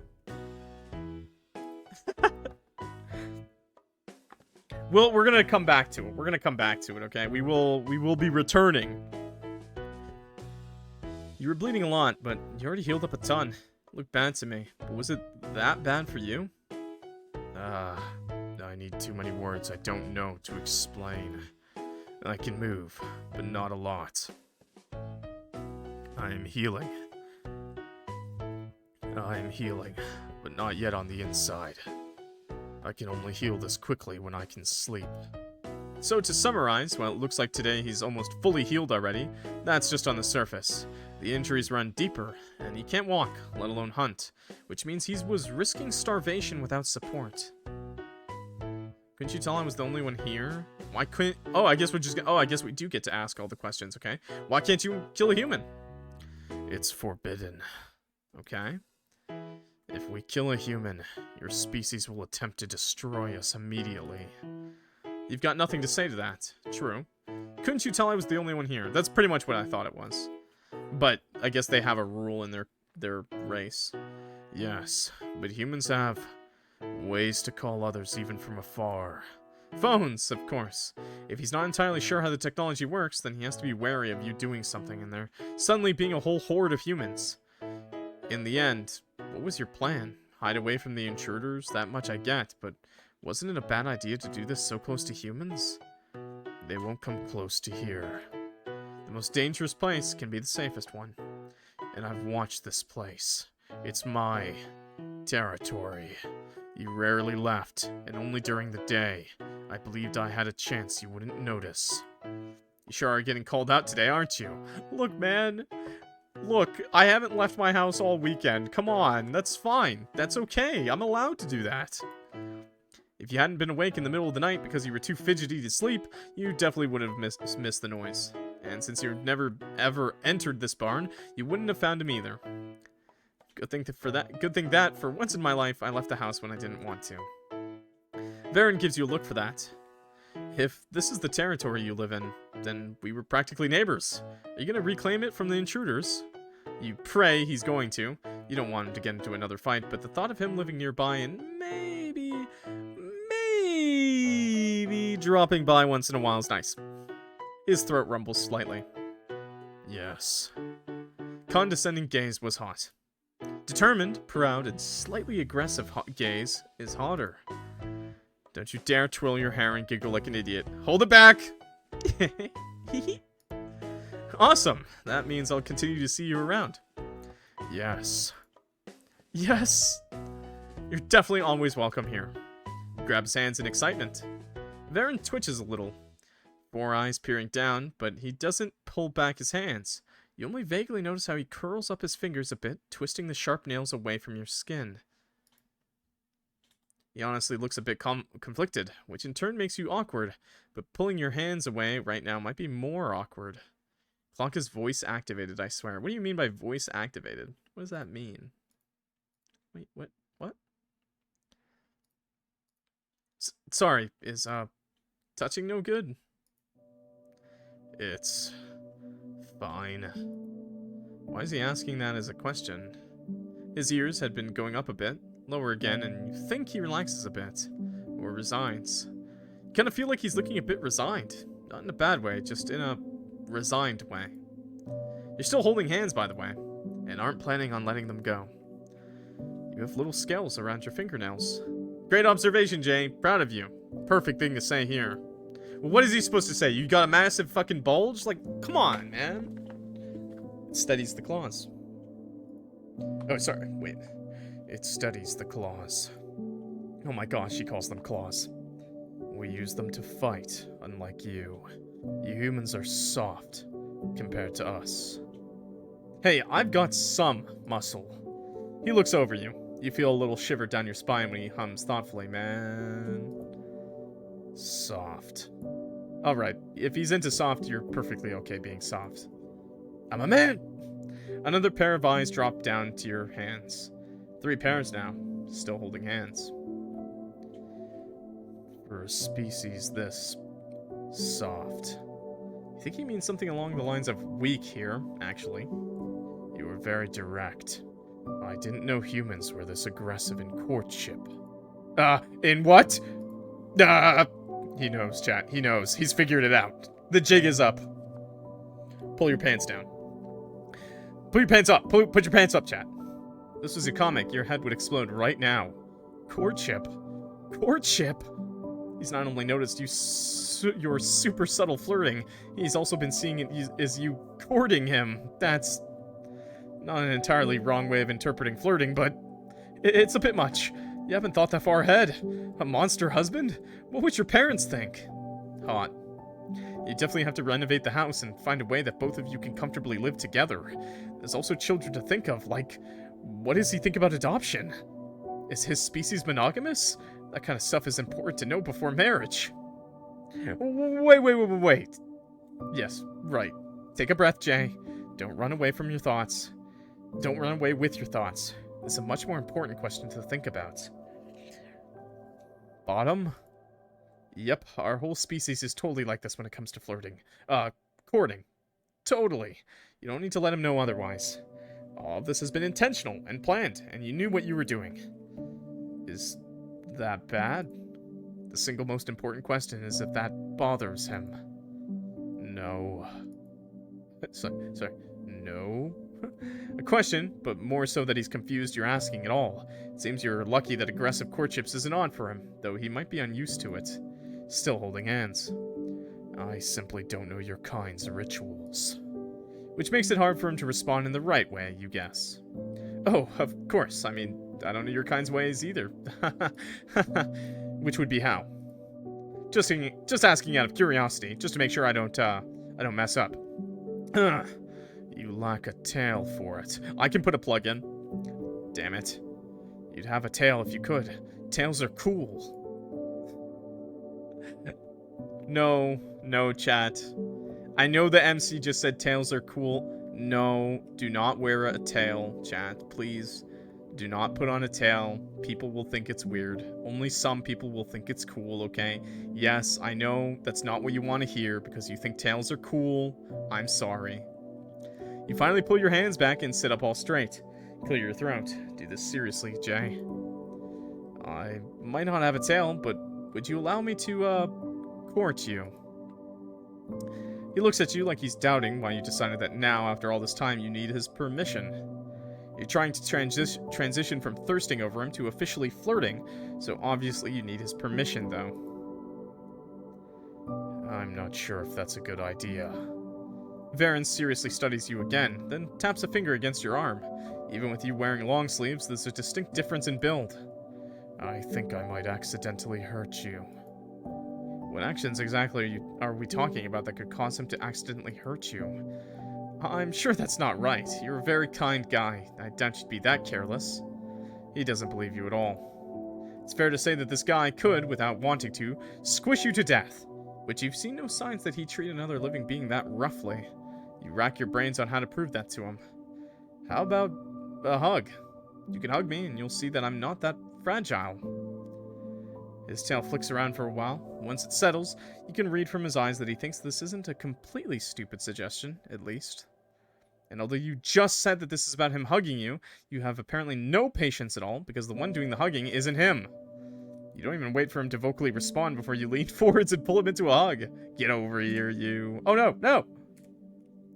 Well, we're gonna come back to it. We're gonna come back to it, okay? We will be returning. You were bleeding a lot, but you already healed up a ton. Looked bad to me. But was it that bad for you? I need too many words I don't know to explain. I can move, but not a lot. I am healing. I am healing, but not yet on the inside. I can only heal this quickly when I can sleep. So to summarize, while it looks like today he's almost fully healed already, that's just on the surface. The injuries run deeper, and he can't walk, let alone hunt, which means he was risking starvation without support. Couldn't you tell I was the only one here? Why couldn't... Oh, I guess I guess we do get to ask all the questions, okay? Why can't you kill a human? It's forbidden. Okay? If we kill a human, your species will attempt to destroy us immediately. You've got nothing to say to that. True. Couldn't you tell I was the only one here? That's pretty much what I thought it was. But I guess they have a rule in their race. Yes, but humans have ways to call others even from afar. Phones, of course. If he's not entirely sure how the technology works, then he has to be wary of you doing something and there suddenly being a whole horde of humans. In the end, what was your plan? Hide away from the intruders? That much I get, but wasn't it a bad idea to do this so close to humans? They won't come close to here. The most dangerous place can be the safest one. And I've watched this place. It's my territory. You rarely left, and only during the day. I believed I had a chance you wouldn't notice. You sure are getting called out today, aren't you? Look, man. Look, I haven't left my house all weekend. Come on, that's fine. That's okay. I'm allowed to do that. If you hadn't been awake in the middle of the night because you were too fidgety to sleep, you definitely would have missed the noise. And since you've never, ever entered this barn, you wouldn't have found him either. Good thing that, for once in my life, I left the house when I didn't want to. Verrin gives you a look for that. If this is the territory you live in, then we were practically neighbors. Are you gonna reclaim it from the intruders? You pray he's going to. You don't want him to get into another fight, but the thought of him living nearby and maybe dropping by once in a while is nice. His throat rumbles slightly. Yes. Condescending gaze was hot. Determined, proud, and slightly aggressive gaze is hotter. Don't you dare twirl your hair and giggle like an idiot. Hold it back! Awesome! That means I'll continue to see you around. Yes. Yes! You're definitely always welcome here. Grabs hands in excitement. Verrin twitches a little. 4 eyes peering down, but he doesn't pull back his hands. You only vaguely notice how he curls up his fingers a bit, twisting the sharp nails away from your skin. He honestly looks a bit conflicted, which in turn makes you awkward, but pulling your hands away right now might be more awkward. Clock is voice activated, I swear. What do you mean by voice activated? What does that mean? Wait, what? Sorry, is, touching no good? It's fine. Why is he asking that as a question? His ears had been going up a bit, lower again, and you think he relaxes a bit. Or resigns. You kind of feel like he's looking a bit resigned. Not in a bad way, just in a resigned way. You're still holding hands, by the way, and aren't planning on letting them go. You have little scales around your fingernails. Great observation, Jay. Proud of you. Perfect thing to say here. Well, what is he supposed to say? You got a massive fucking bulge? Like, come on, man. It steadies the claws. Oh, sorry. Wait. It steadies the claws. Oh my gosh, she calls them claws. We use them to fight, unlike you. You humans are soft compared to us. Hey, I've got some muscle. He looks over you. You feel a little shiver down your spine when he hums thoughtfully, man. Soft. Alright, if he's into soft, you're perfectly okay being soft. I'm a man! Another pair of eyes drop down to your hands. 3 pairs now, still holding hands. For a species this soft. I think he means something along the lines of weak here, actually. You were very direct. I didn't know humans were this aggressive in courtship. In what? He knows, chat. He knows. He's figured it out. The jig is up. Pull your pants down. Put your pants up. Put your pants up, chat. This was a comic. Your head would explode right now. Courtship? Courtship? He's not only noticed your super subtle flirting, he's also been seeing it as you courting him. That's not an entirely wrong way of interpreting flirting, but it's a bit much. You haven't thought that far ahead. A monster husband? What would your parents think? Hot. You definitely have to renovate the house and find a way that both of you can comfortably live together. There's also children to think of, like, what does he think about adoption? Is his species monogamous? That kind of stuff is important to know before marriage. Wait. Yes, right. Take a breath, Jay. Don't run away from your thoughts. Don't run away with your thoughts. It's a much more important question to think about. Bottom? Yep, our whole species is totally like this when it comes to flirting. Courting. Totally. You don't need to let him know otherwise. All of this has been intentional and planned, and you knew what you were doing. Is that bad? The single most important question is if that bothers him. No. Sorry. No? A question, but more so that he's confused you're asking at all. It seems you're lucky that aggressive courtships isn't on for him, though he might be unused to it. Still holding hands. I simply don't know your kind's rituals. Which makes it hard for him to respond in the right way, you guess. Oh, of course. I mean, I don't know your kind's ways either. Which would be how? Just asking out of curiosity, just to make sure I don't mess up. You lack a tail for it. I can put a plug in. Damn it. You'd have a tail if you could. Tails are cool. No, chat. I know the MC just said tails are cool. No, do not wear a tail, chat. Please Do not put on a tail. People will think it's weird. Only some people will think it's cool, okay? Yes, I know that's not what you want to hear because you think tails are cool. I'm sorry. You finally pull your hands back and sit up all straight. Clear your throat. Do this seriously, Jay. I might not have a tail, but would you allow me to, court you? He looks at you like he's doubting why you decided that now, after all this time, you need his permission. You're trying to transition from thirsting over him to officially flirting, so obviously you need his permission, though. I'm not sure if that's a good idea. Verrin seriously studies you again, then taps a finger against your arm. Even with you wearing long sleeves, there's a distinct difference in build. I think I might accidentally hurt you. What actions exactly are we talking about that could cause him to accidentally hurt you? I'm sure that's not right. You're a very kind guy. I doubt you'd be that careless. He doesn't believe you at all. It's fair to say that this guy could, without wanting to, squish you to death. But you've seen no signs that he'd treat another living being that roughly. You rack your brains on how to prove that to him. How about a hug? You can hug me and you'll see that I'm not that fragile. His tail flicks around for a while. Once it settles, you can read from his eyes that he thinks this isn't a completely stupid suggestion, at least. And although you just said that this is about him hugging you, you have apparently no patience at all, because the one doing the hugging isn't him. You don't even wait for him to vocally respond before you lean forwards and pull him into a hug. Get over here, you... Oh, no, no!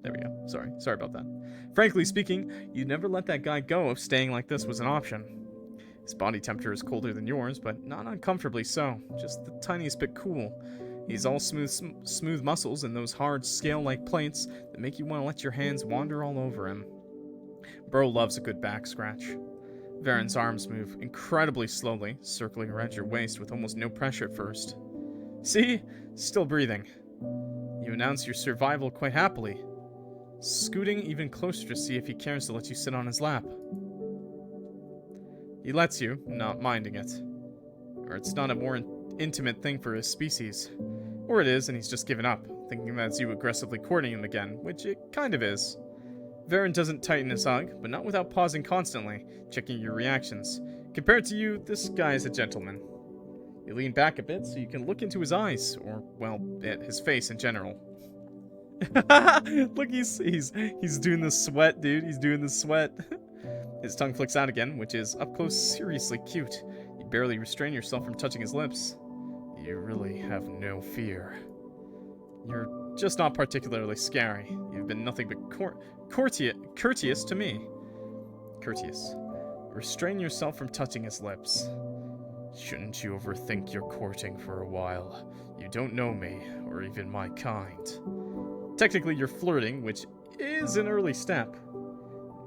There we go. Sorry about that. Frankly speaking, you'd never let that guy go if staying like this was an option. His body temperature is colder than yours, but not uncomfortably so. Just the tiniest bit cool. He's all smooth muscles and those hard, scale-like plates that make you want to let your hands wander all over him. Bro loves a good back scratch. Verrin's arms move incredibly slowly, circling around your waist with almost no pressure at first. See? Still breathing. You announce your survival quite happily, scooting even closer to see if he cares to let you sit on his lap. He lets you, not minding it. Or it's not a more intimate thing for his species. Or it is, and he's just given up, thinking that's you aggressively courting him again, which it kind of is. Verrin doesn't tighten his hug, but not without pausing constantly, checking your reactions. Compared to you, this guy is a gentleman. You lean back a bit so you can look into his eyes, or, well, at his face in general. Look, he's doing the sweat, dude. He's doing the sweat. His tongue flicks out again, which is, up close, seriously cute. You barely restrain yourself from touching his lips. You really have no fear. You're just not particularly scary. You've been nothing but courteous to me. Courteous. Restrain yourself from touching his lips. Shouldn't you overthink your courting for a while? You don't know me, or even my kind. Technically, you're flirting, which is an early step.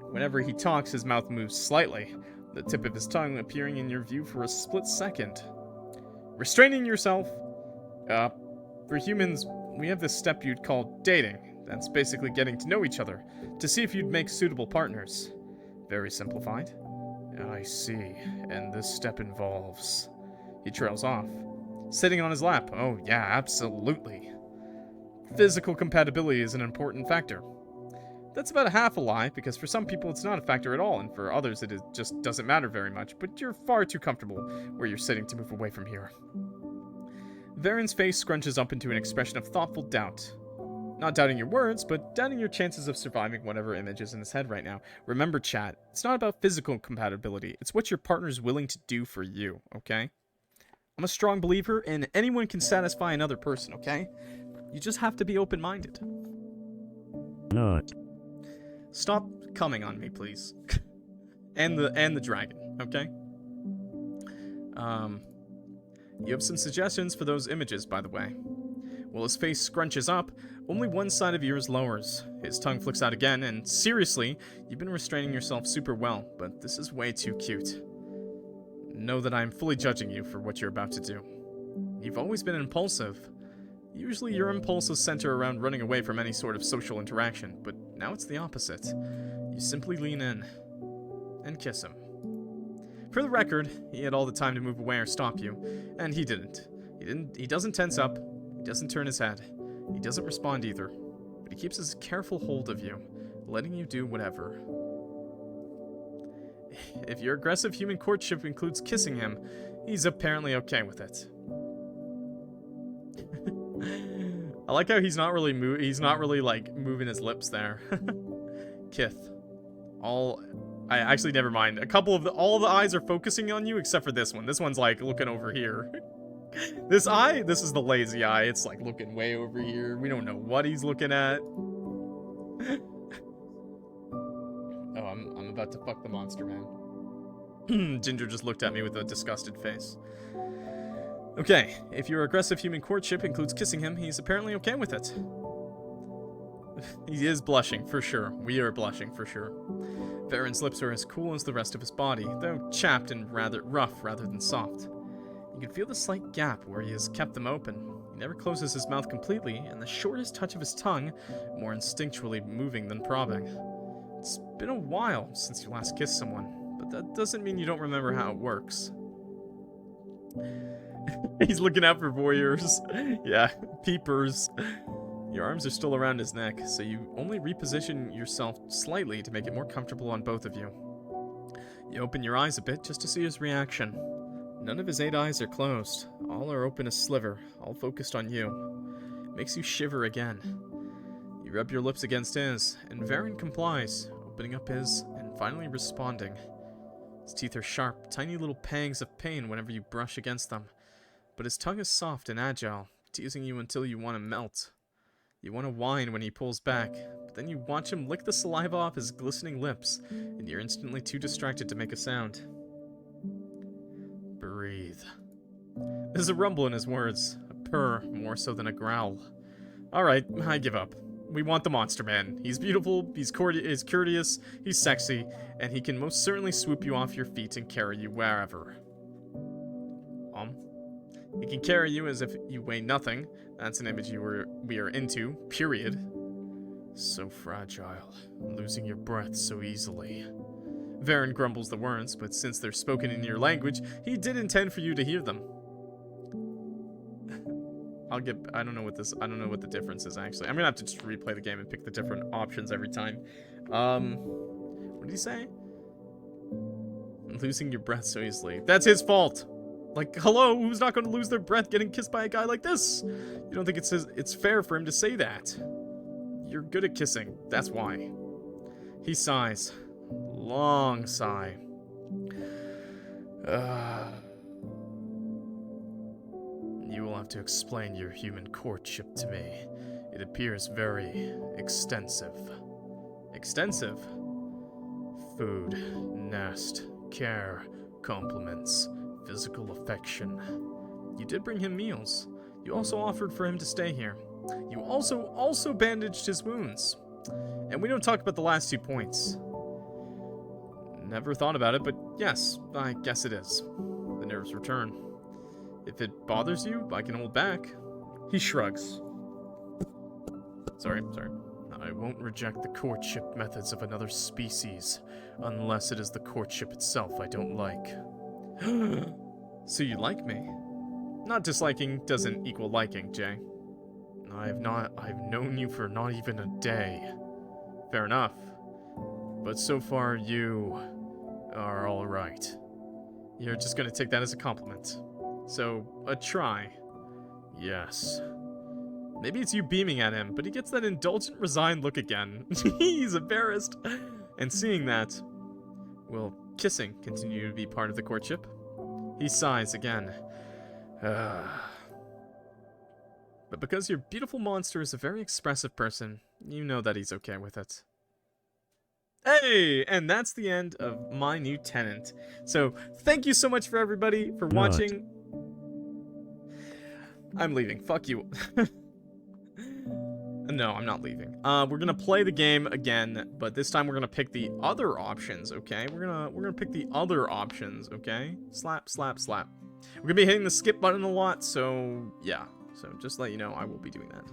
Whenever he talks, his mouth moves slightly, the tip of his tongue appearing in your view for a split second. Restraining yourself. For humans, we have this step you'd call dating. That's basically getting to know each other, to see if you'd make suitable partners. Very simplified. I see, and this step involves... He trails off. Sitting on his lap. Oh, yeah, absolutely. Physical compatibility is an important factor. That's about a half a lie, because for some people it's not a factor at all, and for others it just doesn't matter very much, but you're far too comfortable where you're sitting to move away from here. Verrin's face scrunches up into an expression of thoughtful doubt. Not doubting your words, but doubting your chances of surviving whatever image is in his head right now. Remember, chat, it's not about physical compatibility, it's what your partner's willing to do for you, okay? I'm a strong believer in anyone can satisfy another person, okay? You just have to be open-minded. Not. Stop coming on me, please. and the dragon, okay? You have some suggestions for those images, by the way. While his face scrunches up, only one side of yours lowers. His tongue flicks out again, and seriously, you've been restraining yourself super well, but this is way too cute. Know that I'm fully judging you for what you're about to do. You've always been impulsive. Usually your impulses center around running away from any sort of social interaction, but now it's the opposite. You simply lean in and kiss him. For the record, he had all the time to move away or stop you, and he didn't. He doesn't tense up, he doesn't turn his head, he doesn't respond either, but he keeps his careful hold of you, letting you do whatever. If your aggressive human courtship includes kissing him, he's apparently okay with it. I like how he's not really like moving his lips there. Kith. I actually never mind. All the eyes are focusing on you except for this one. This one's like looking over here. This is the lazy eye. It's like looking way over here. We don't know what he's looking at. Oh, I'm about to fuck the monster man. Ginger just looked at me with a disgusted face. Okay, if your aggressive human courtship includes kissing him, he's apparently okay with it. He is blushing, for sure. We are blushing, for sure. Verrin's lips are as cool as the rest of his body, though chapped and rather rough rather than soft. You can feel the slight gap where he has kept them open. He never closes his mouth completely, and the shortest touch of his tongue, more instinctually moving than probing. It's been a while since you last kissed someone, but that doesn't mean you don't remember how it works. He's looking out for voyeurs. Yeah, peepers. Your arms are still around his neck, so you only reposition yourself slightly to make it more comfortable on both of you. You open your eyes a bit just to see his reaction. None of his 8 eyes are closed. All are open a sliver, all focused on you. Makes you shiver again. You rub your lips against his, and Verrin complies, opening up his and finally responding. His teeth are sharp, tiny little pangs of pain whenever you brush against them. But his tongue is soft and agile, teasing you until you want to melt. You want to whine when he pulls back, but then you watch him lick the saliva off his glistening lips, and you're instantly too distracted to make a sound. Breathe. There's a rumble in his words, a purr more so than a growl. Alright, I give up. We want the monster man. He's beautiful, he's courteous, he's sexy, and he can most certainly swoop you off your feet and carry you wherever. He can carry you as if you weigh nothing. That's an image we are into, period. So fragile, losing your breath so easily. Verrin grumbles the words, but since they're spoken in your language, he did intend for you to hear them. I don't know what the difference is, actually. I'm gonna have to just replay the game and pick the different options every time. What did he say? Losing your breath so easily. That's his fault! Like, hello, who's not gonna lose their breath getting kissed by a guy like this? You don't think it's fair for him to say that? You're good at kissing, that's why. He sighs. Long sigh. You will have to explain your human courtship to me. It appears very extensive. Extensive? Food, nest, care, compliments, physical affection. You did bring him meals. You also offered for him to stay here. You also bandaged his wounds. And we don't talk about the last 2 points. Never thought about it, but yes, I guess it is. The nerves return. If it bothers you, I can hold back. He shrugs. Sorry. I won't reject the courtship methods of another species, unless it is the courtship itself I don't like. So you like me? Not disliking doesn't equal liking, Jay. I've known you for not even a day. Fair enough. But so far, you are alright. You're just gonna take that as a compliment. So, a try. Yes. Maybe it's you beaming at him, but he gets that indulgent, resigned look again. He's embarrassed. And seeing that, will kissing continue to be part of the courtship? He sighs again. But because your beautiful monster is a very expressive person, you know that he's okay with it. Hey! And that's the end of my new Tenant. So, thank you so much for everybody for watching. I'm leaving. Fuck you. No, I'm not leaving. We're gonna play the game again, but this time we're gonna pick the other options, okay? We're gonna pick the other options, okay? Slap, slap, slap. We're gonna be hitting the skip button a lot, so yeah. So just to let you know, I will be doing that.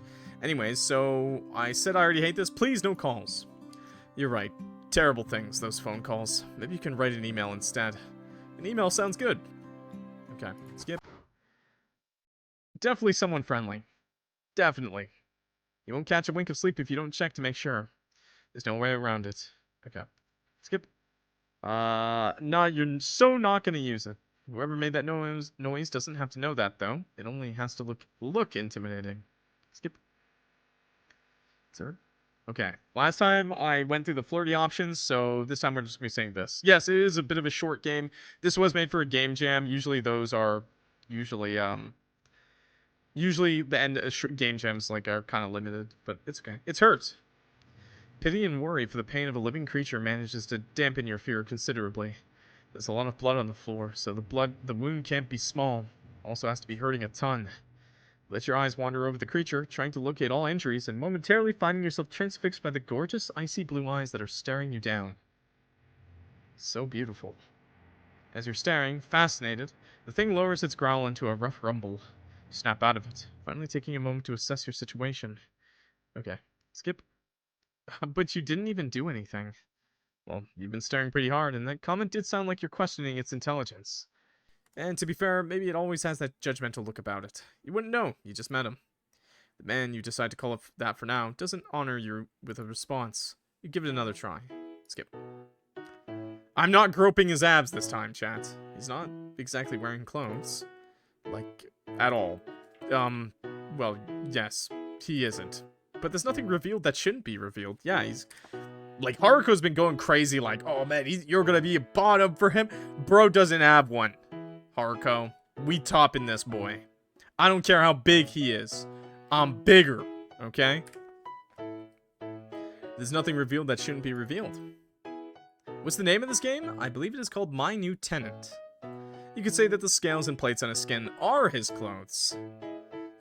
Anyways, so I said I already hate this. Please, no calls. You're right. Terrible things, those phone calls. Maybe you can write an email instead. An email sounds good. Okay, skip. Definitely someone friendly. Definitely. You won't catch a wink of sleep if you don't check to make sure. There's no way around it. Okay. Skip. No, you're so not gonna use it. Whoever made that noise doesn't have to know that, though. It only has to look intimidating. Skip. Sir? Okay. Last time I went through the flirty options, so this time we're just gonna be saying this. Yes, it is a bit of a short game. This was made for a game jam. Usually those are usually the end of game jams are kind of limited, but it's okay. It's hurt. Pity and worry for the pain of a living creature manages to dampen your fear considerably. There's a lot of blood on the floor, so the wound can't be small. Also has to be hurting a ton. Let your eyes wander over the creature, trying to locate all injuries, and momentarily finding yourself transfixed by the gorgeous, icy blue eyes that are staring you down. So beautiful. As you're staring, fascinated, the thing lowers its growl into a rough rumble. You snap out of it, finally taking a moment to assess your situation. Okay, skip. But you didn't even do anything. Well, you've been staring pretty hard, and that comment did sound like you're questioning its intelligence. And to be fair, maybe it always has that judgmental look about it. You wouldn't know, you just met him. The man you decide to call it that for now doesn't honor you with a response. You give it another try. Skip. I'm not groping his abs this time, chat. He's not exactly wearing clothes. At all. Well, yes, he isn't. But there's nothing revealed that shouldn't be revealed. Yeah, he's... Haruko's been going crazy, oh man, you're gonna be a bottom for him. Bro doesn't have one. Haruko, we topping this boy. I don't care how big he is. I'm bigger, okay? There's nothing revealed that shouldn't be revealed. What's the name of this game? I believe it is called My New Tenant. You could say that the scales and plates on his skin are his clothes.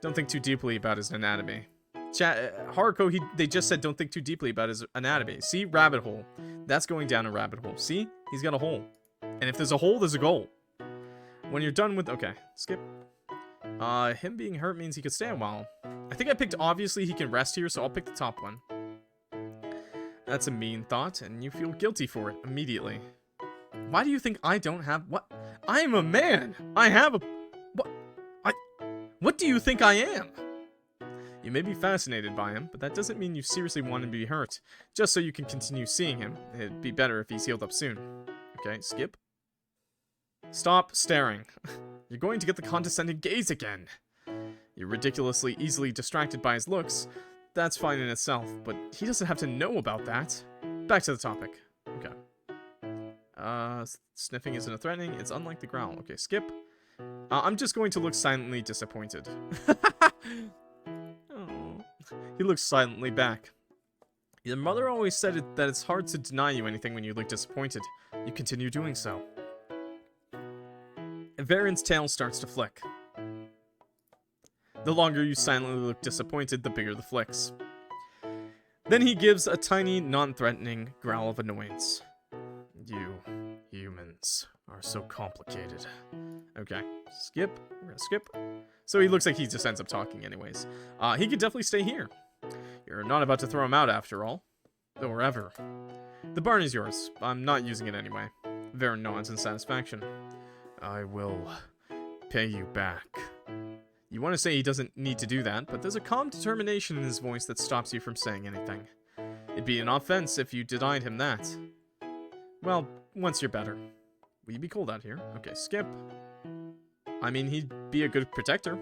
Don't think too deeply about his anatomy. Haruko, they just said don't think too deeply about his anatomy. See? Rabbit hole. That's going down a rabbit hole. See? He's got a hole. And if there's a hole, there's a goal. When you're done with... Okay, skip. Him being hurt means he could stay a while. I think I picked obviously he can rest here, so I'll pick the top one. That's a mean thought, and you feel guilty for it immediately. Why do you think I don't have... What? I am a man! I have a... What do you think I am? You may be fascinated by him, but that doesn't mean you seriously want him to be hurt. Just so you can continue seeing him. It'd be better if he's healed up soon. Okay, skip. Stop staring. You're going to get the condescending gaze again. You're ridiculously easily distracted by his looks. That's fine in itself, but he doesn't have to know about that. Back to the topic. Okay. Sniffing isn't a threatening. It's unlike the growl. Okay, skip. I'm just going to look silently disappointed. Oh. He looks silently back. Your mother always said that it's hard to deny you anything when you look disappointed. You continue doing so. Verrin's tail starts to flick. The longer you silently look disappointed, the bigger the flicks. Then he gives a tiny, non-threatening growl of annoyance. You humans are so complicated. Okay, skip. We're gonna skip. So he looks like he just ends up talking anyways. He could definitely stay here. You're not about to throw him out after all. Or ever. The barn is yours. I'm not using it anyway. Verrin nods in satisfaction. I will pay you back. You want to say he doesn't need to do that, but there's a calm determination in his voice that stops you from saying anything. It'd be an offense if you denied him that. Well, once you're better. Will you be cold out here? Okay, skip. I mean, he'd be a good protector.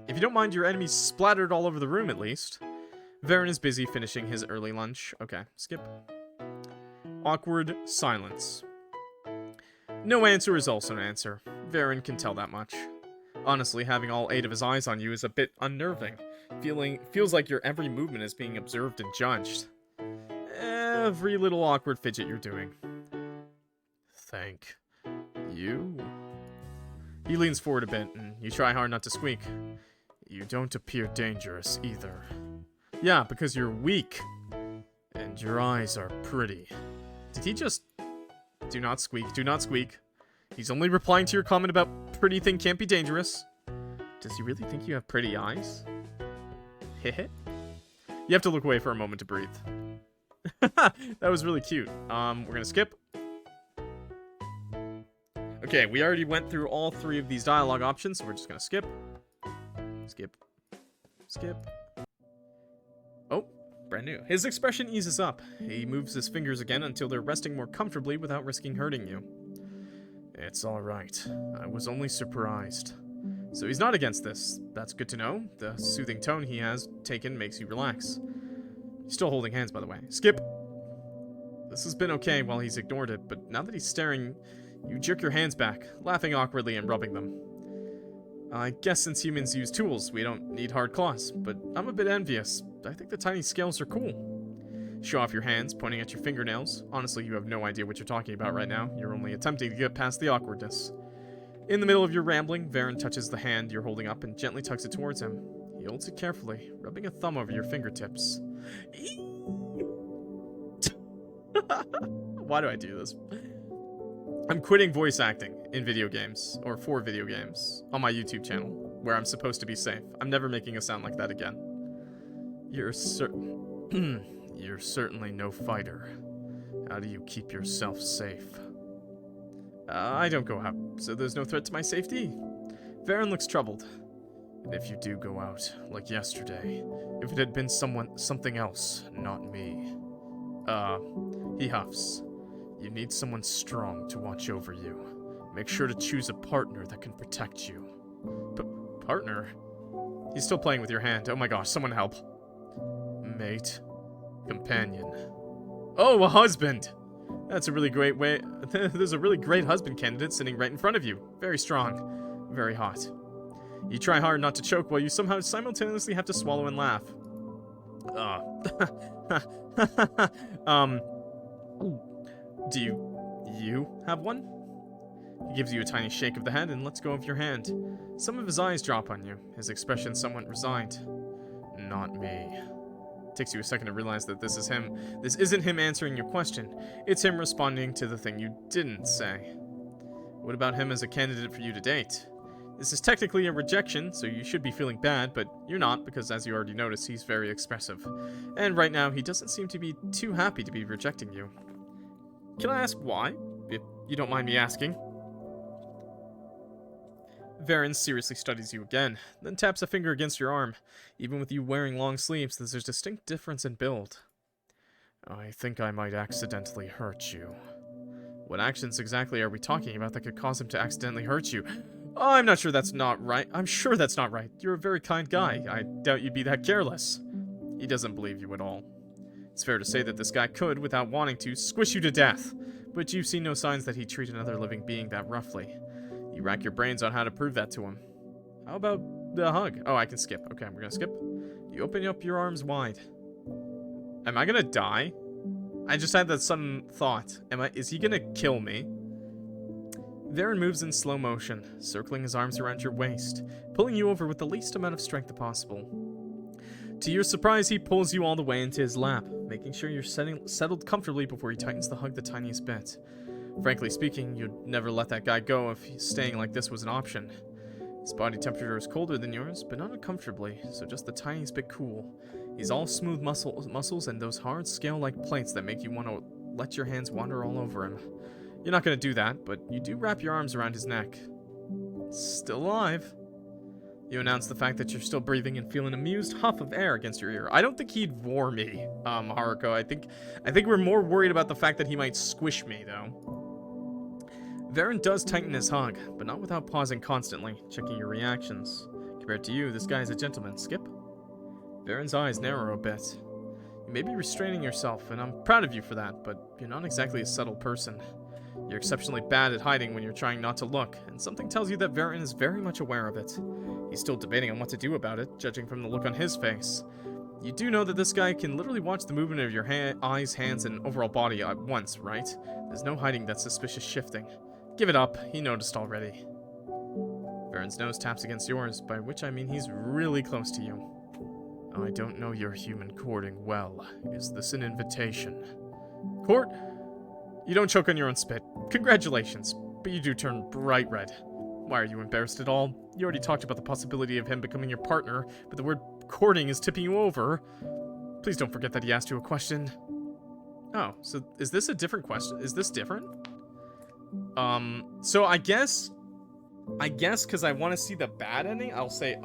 If you don't mind your enemies splattered all over the room, at least. Verrin is busy finishing his early lunch. Okay, skip. Awkward silence. No answer is also an answer. Verrin can tell that much. Honestly, having all 8 of his eyes on you is a bit unnerving. Feels like your every movement is being observed and judged. Every little awkward fidget you're doing. Thank you. He leans forward a bit, and you try hard not to squeak. You don't appear dangerous either. Yeah, because you're weak. And your eyes are pretty. Did he just... Do not squeak, do not squeak. He's only replying to your comment about pretty thing can't be dangerous. Does he really think you have pretty eyes? Heh. You have to look away for a moment to breathe. That was really cute. We're gonna skip. Okay, we already went through all 3 of these dialogue options, so we're just gonna skip. Skip. Skip. Oh, brand new. His expression eases up. He moves his fingers again until they're resting more comfortably without risking hurting you. It's alright. I was only surprised. So he's not against this. That's good to know. The soothing tone he has taken makes you relax. He's still holding hands, by the way. Skip! This has been okay while he's ignored it, but now that he's staring, you jerk your hands back, laughing awkwardly and rubbing them. I guess since humans use tools, we don't need hard claws, but I'm a bit envious. I think the tiny scales are cool. Show off your hands, pointing at your fingernails. Honestly, you have no idea what you're talking about right now. You're only attempting to get past the awkwardness. In the middle of your rambling, Verrin touches the hand you're holding up and gently tugs it towards him. He holds it carefully, rubbing a thumb over your fingertips. Why do I do this? I'm quitting voice acting in video games, or for video games, on my YouTube channel, where I'm supposed to be safe. I'm never making a sound like that again. You're certainly no fighter. How do you keep yourself safe? I don't go out, so there's no threat to my safety. Verrin looks troubled. And if you do go out, like yesterday, if it had been something else, not me. He huffs. You need someone strong to watch over you. Make sure to choose a partner that can protect you. Partner? He's still playing with your hand. Oh my gosh, someone help. Mate. Companion. Oh, a husband! That's a really great way. There's a really great husband candidate sitting right in front of you. Very strong. Very hot. You try hard not to choke while you somehow simultaneously have to swallow and laugh. Do you have one? He gives you a tiny shake of the head and lets go of your hand. Some of his eyes drop on you, his expression somewhat resigned. Not me. It takes you a second to realize that this is him. This isn't him answering your question. It's him responding to the thing you didn't say. What about him as a candidate for you to date? This is technically a rejection, so you should be feeling bad, but you're not, because as you already noticed, he's very expressive. And right now, he doesn't seem to be too happy to be rejecting you. Can I ask why, if you don't mind me asking? Verrin seriously studies you again, then taps a finger against your arm. Even with you wearing long sleeves, there's a distinct difference in build. I think I might accidentally hurt you. What actions exactly are we talking about that could cause him to accidentally hurt you? Oh, I'm not sure that's not right. I'm sure that's not right. You're a very kind guy. I doubt you'd be that careless. He doesn't believe you at all. It's fair to say that this guy could, without wanting to, squish you to death. But you've seen no signs that he'd treat another living being that roughly. You rack your brains on how to prove that to him. How about the hug? Oh, I can skip. Okay, we're gonna skip. You open up your arms wide. Am I gonna die? I just had that sudden thought. Is he gonna kill me? Verrin moves in slow motion, circling his arms around your waist, pulling you over with the least amount of strength possible. To your surprise, he pulls you all the way into his lap, making sure you're settled comfortably before he tightens the hug the tiniest bit. Frankly speaking, you'd never let that guy go if staying like this was an option. His body temperature is colder than yours, but not uncomfortably, so just the tiniest bit cool. He's all smooth muscles and those hard scale-like plates that make you want to let your hands wander all over him. You're not going to do that, but you do wrap your arms around his neck. Still alive. You announce the fact that you're still breathing and feel an amused huff of air against your ear. I don't think he'd war me, Haruko. I think we're more worried about the fact that he might squish me, though. Verrin does tighten his hug, but not without pausing constantly, checking your reactions. Compared to you, this guy is a gentleman. Skip? Verrin's eyes narrow a bit. You may be restraining yourself, and I'm proud of you for that, but you're not exactly a subtle person. You're exceptionally bad at hiding when you're trying not to look, and something tells you that Verrin is very much aware of it. He's still debating on what to do about it, judging from the look on his face. You do know that this guy can literally watch the movement of your eyes, hands, and overall body at once, right? There's no hiding that suspicious shifting. Give it up, he noticed already. Verrin's nose taps against yours, by which I mean he's really close to you. I don't know your human courting well. Is this an invitation? Court? You don't choke on your own spit. Congratulations, but you do turn bright red. Why are you embarrassed at all? You already talked about the possibility of him becoming your partner, but the word courting is tipping you over. Please don't forget that he asked you a question. Oh, so is this a different question? Is this different? So I guess because I want to see the bad ending, I'll say,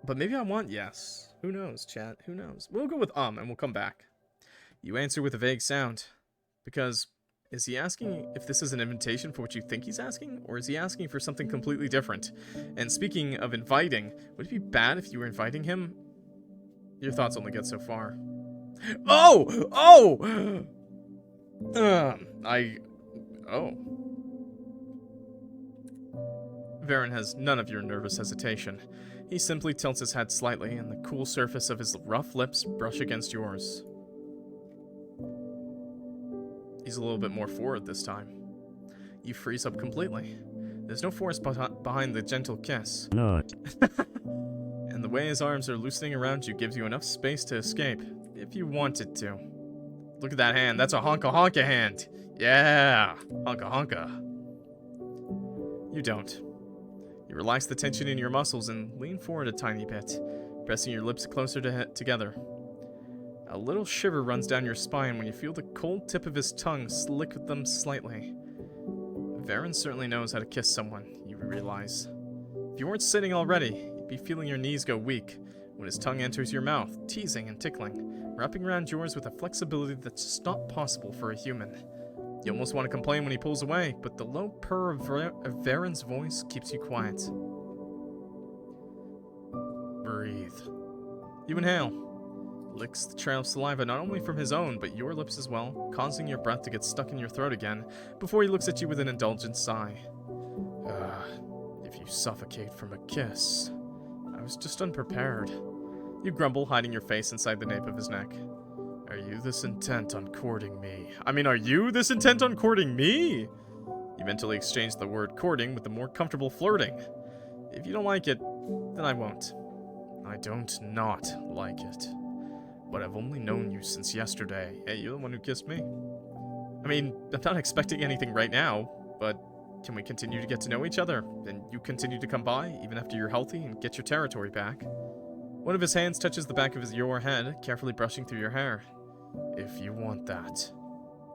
But maybe I want yes. Who knows, chat? Who knows? We'll go with and we'll come back. You answer with a vague sound. Because, is he asking if this is an invitation for what you think he's asking? Or is he asking for something completely different? And speaking of inviting, would it be bad if you were inviting him? Your thoughts only get so far. Oh! Oh! Oh. Verrin has none of your nervous hesitation. He simply tilts his head slightly, and the cool surface of his rough lips brush against yours. He's a little bit more forward this time. You freeze up completely. There's no force behind the gentle kiss. Not. And the way his arms are loosening around you gives you enough space to escape, if you wanted to. Look at that hand. That's a honka-honka hand. Yeah, honka-honka. You don't. You relax the tension in your muscles and lean forward a tiny bit, pressing your lips closer together. A little shiver runs down your spine when you feel the cold tip of his tongue slick them slightly. Verrin certainly knows how to kiss someone, you realize. If you weren't sitting already, you'd be feeling your knees go weak when his tongue enters your mouth, teasing and tickling, wrapping around yours with a flexibility that's just not possible for a human. You almost want to complain when he pulls away, but the low purr of Verrin's voice keeps you quiet. Breathe. You inhale. Licks the trail of saliva not only from his own, but your lips as well, causing your breath to get stuck in your throat again, before he looks at you with an indulgent sigh. If you suffocate from a kiss. I was just unprepared. You grumble, hiding your face inside the nape of his neck. Are you this intent on courting me? Are you this intent on courting me? You mentally exchange the word courting with the more comfortable flirting. If you don't like it, then I won't. I don't not like it. But I've only known you since yesterday. Hey, you're the one who kissed me. I'm not expecting anything right now, but can we continue to get to know each other? And you continue to come by, even after you're healthy, and get your territory back? One of his hands touches the back of your head, carefully brushing through your hair. If you want that.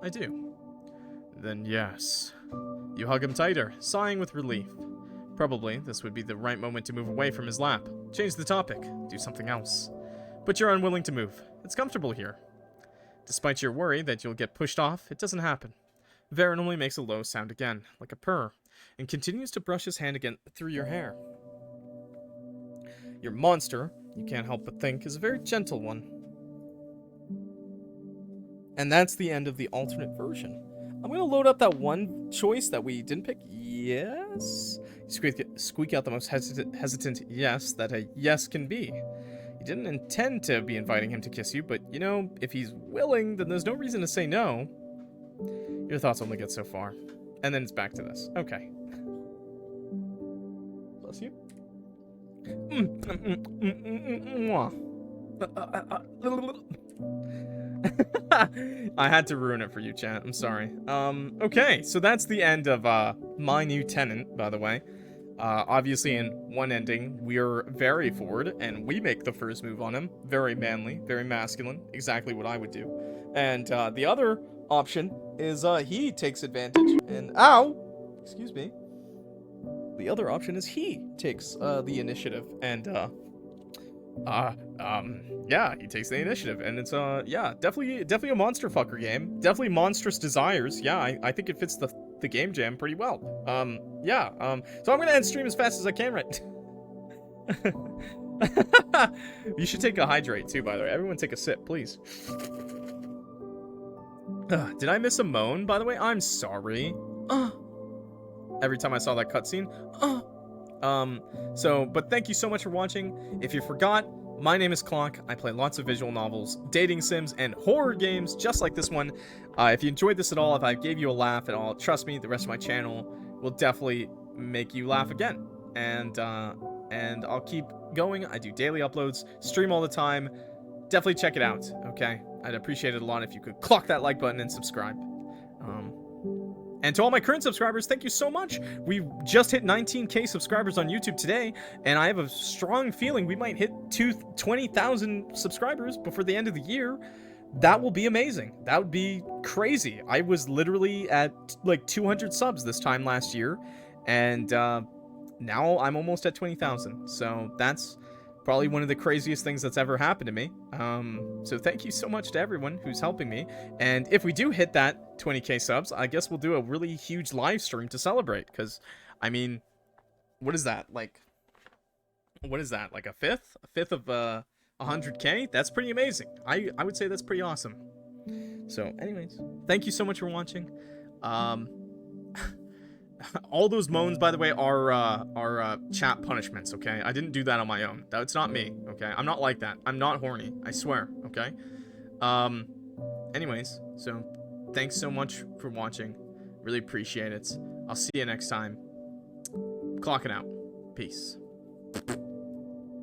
I do. Then yes. You hug him tighter, sighing with relief. Probably, this would be the right moment to move away from his lap. Change the topic. Do something else. But you're unwilling to move. It's comfortable here. Despite your worry that you'll get pushed off, it doesn't happen. Verrin only makes a low sound again, like a purr, and continues to brush his hand again through your hair. Your monster, you can't help but think, is a very gentle one. And that's the end of the alternate version. I'm going to load up that one choice that we didn't pick. Yes? Squeak out the most hesitant yes that a yes can be. You didn't intend to be inviting him to kiss you, but, if he's willing, then there's no reason to say no. Your thoughts only get so far. And then it's back to this. Okay. Bless you. I had to ruin it for you, chat. I'm sorry. Okay, so that's the end of my new Tenant, by the way. Obviously, in one ending, we're very forward, and we make the first move on him. Very manly, very masculine, exactly what I would do. And the other option is he takes advantage, and excuse me. The other option is he takes the initiative, and yeah, he takes the initiative, and it's definitely a monster fucker game. Definitely Monstrous Desires. Yeah, I think it fits the game jam pretty well. So I'm gonna end stream as fast as I can, right? You should take a hydrate too, by the way. Everyone take a sip, please. Did I miss a moan, by the way? I'm sorry. Every time I saw that cutscene. But thank you so much for watching. If you forgot, my name is Clock. I play lots of visual novels, dating sims, and horror games just like this one. If you enjoyed this at all, if I gave you a laugh at all, trust me, the rest of my channel will definitely make you laugh again. And I'll keep going. I do daily uploads, stream all the time. Definitely check it out, okay? I'd appreciate it a lot if you could clock that like button and subscribe. And to all my current subscribers, thank you so much. We just hit 19K subscribers on YouTube today, and I have a strong feeling we might hit 20,000 subscribers before the end of the year. That will be amazing. That would be crazy. I was literally at like 200 subs this time last year, and now I'm almost at 20,000. So that's Probably one of the craziest things that's ever happened to me. So thank you so much to everyone who's helping me. And if we do hit that 20k subs, I guess we'll do a really huge live stream to celebrate. Because, I mean, what is that? Like, what is that? Like a fifth? A fifth of 100k? That's pretty amazing. I would say that's pretty awesome. So, anyways, thank you so much for watching. All those moans, by the way, are chat punishments, okay? I didn't do that on my own. That's not me, okay? I'm not like that. I'm not horny. I swear, okay? Anyways, so thanks so much for watching. Really appreciate it. I'll see you next time. Clocking out. Peace.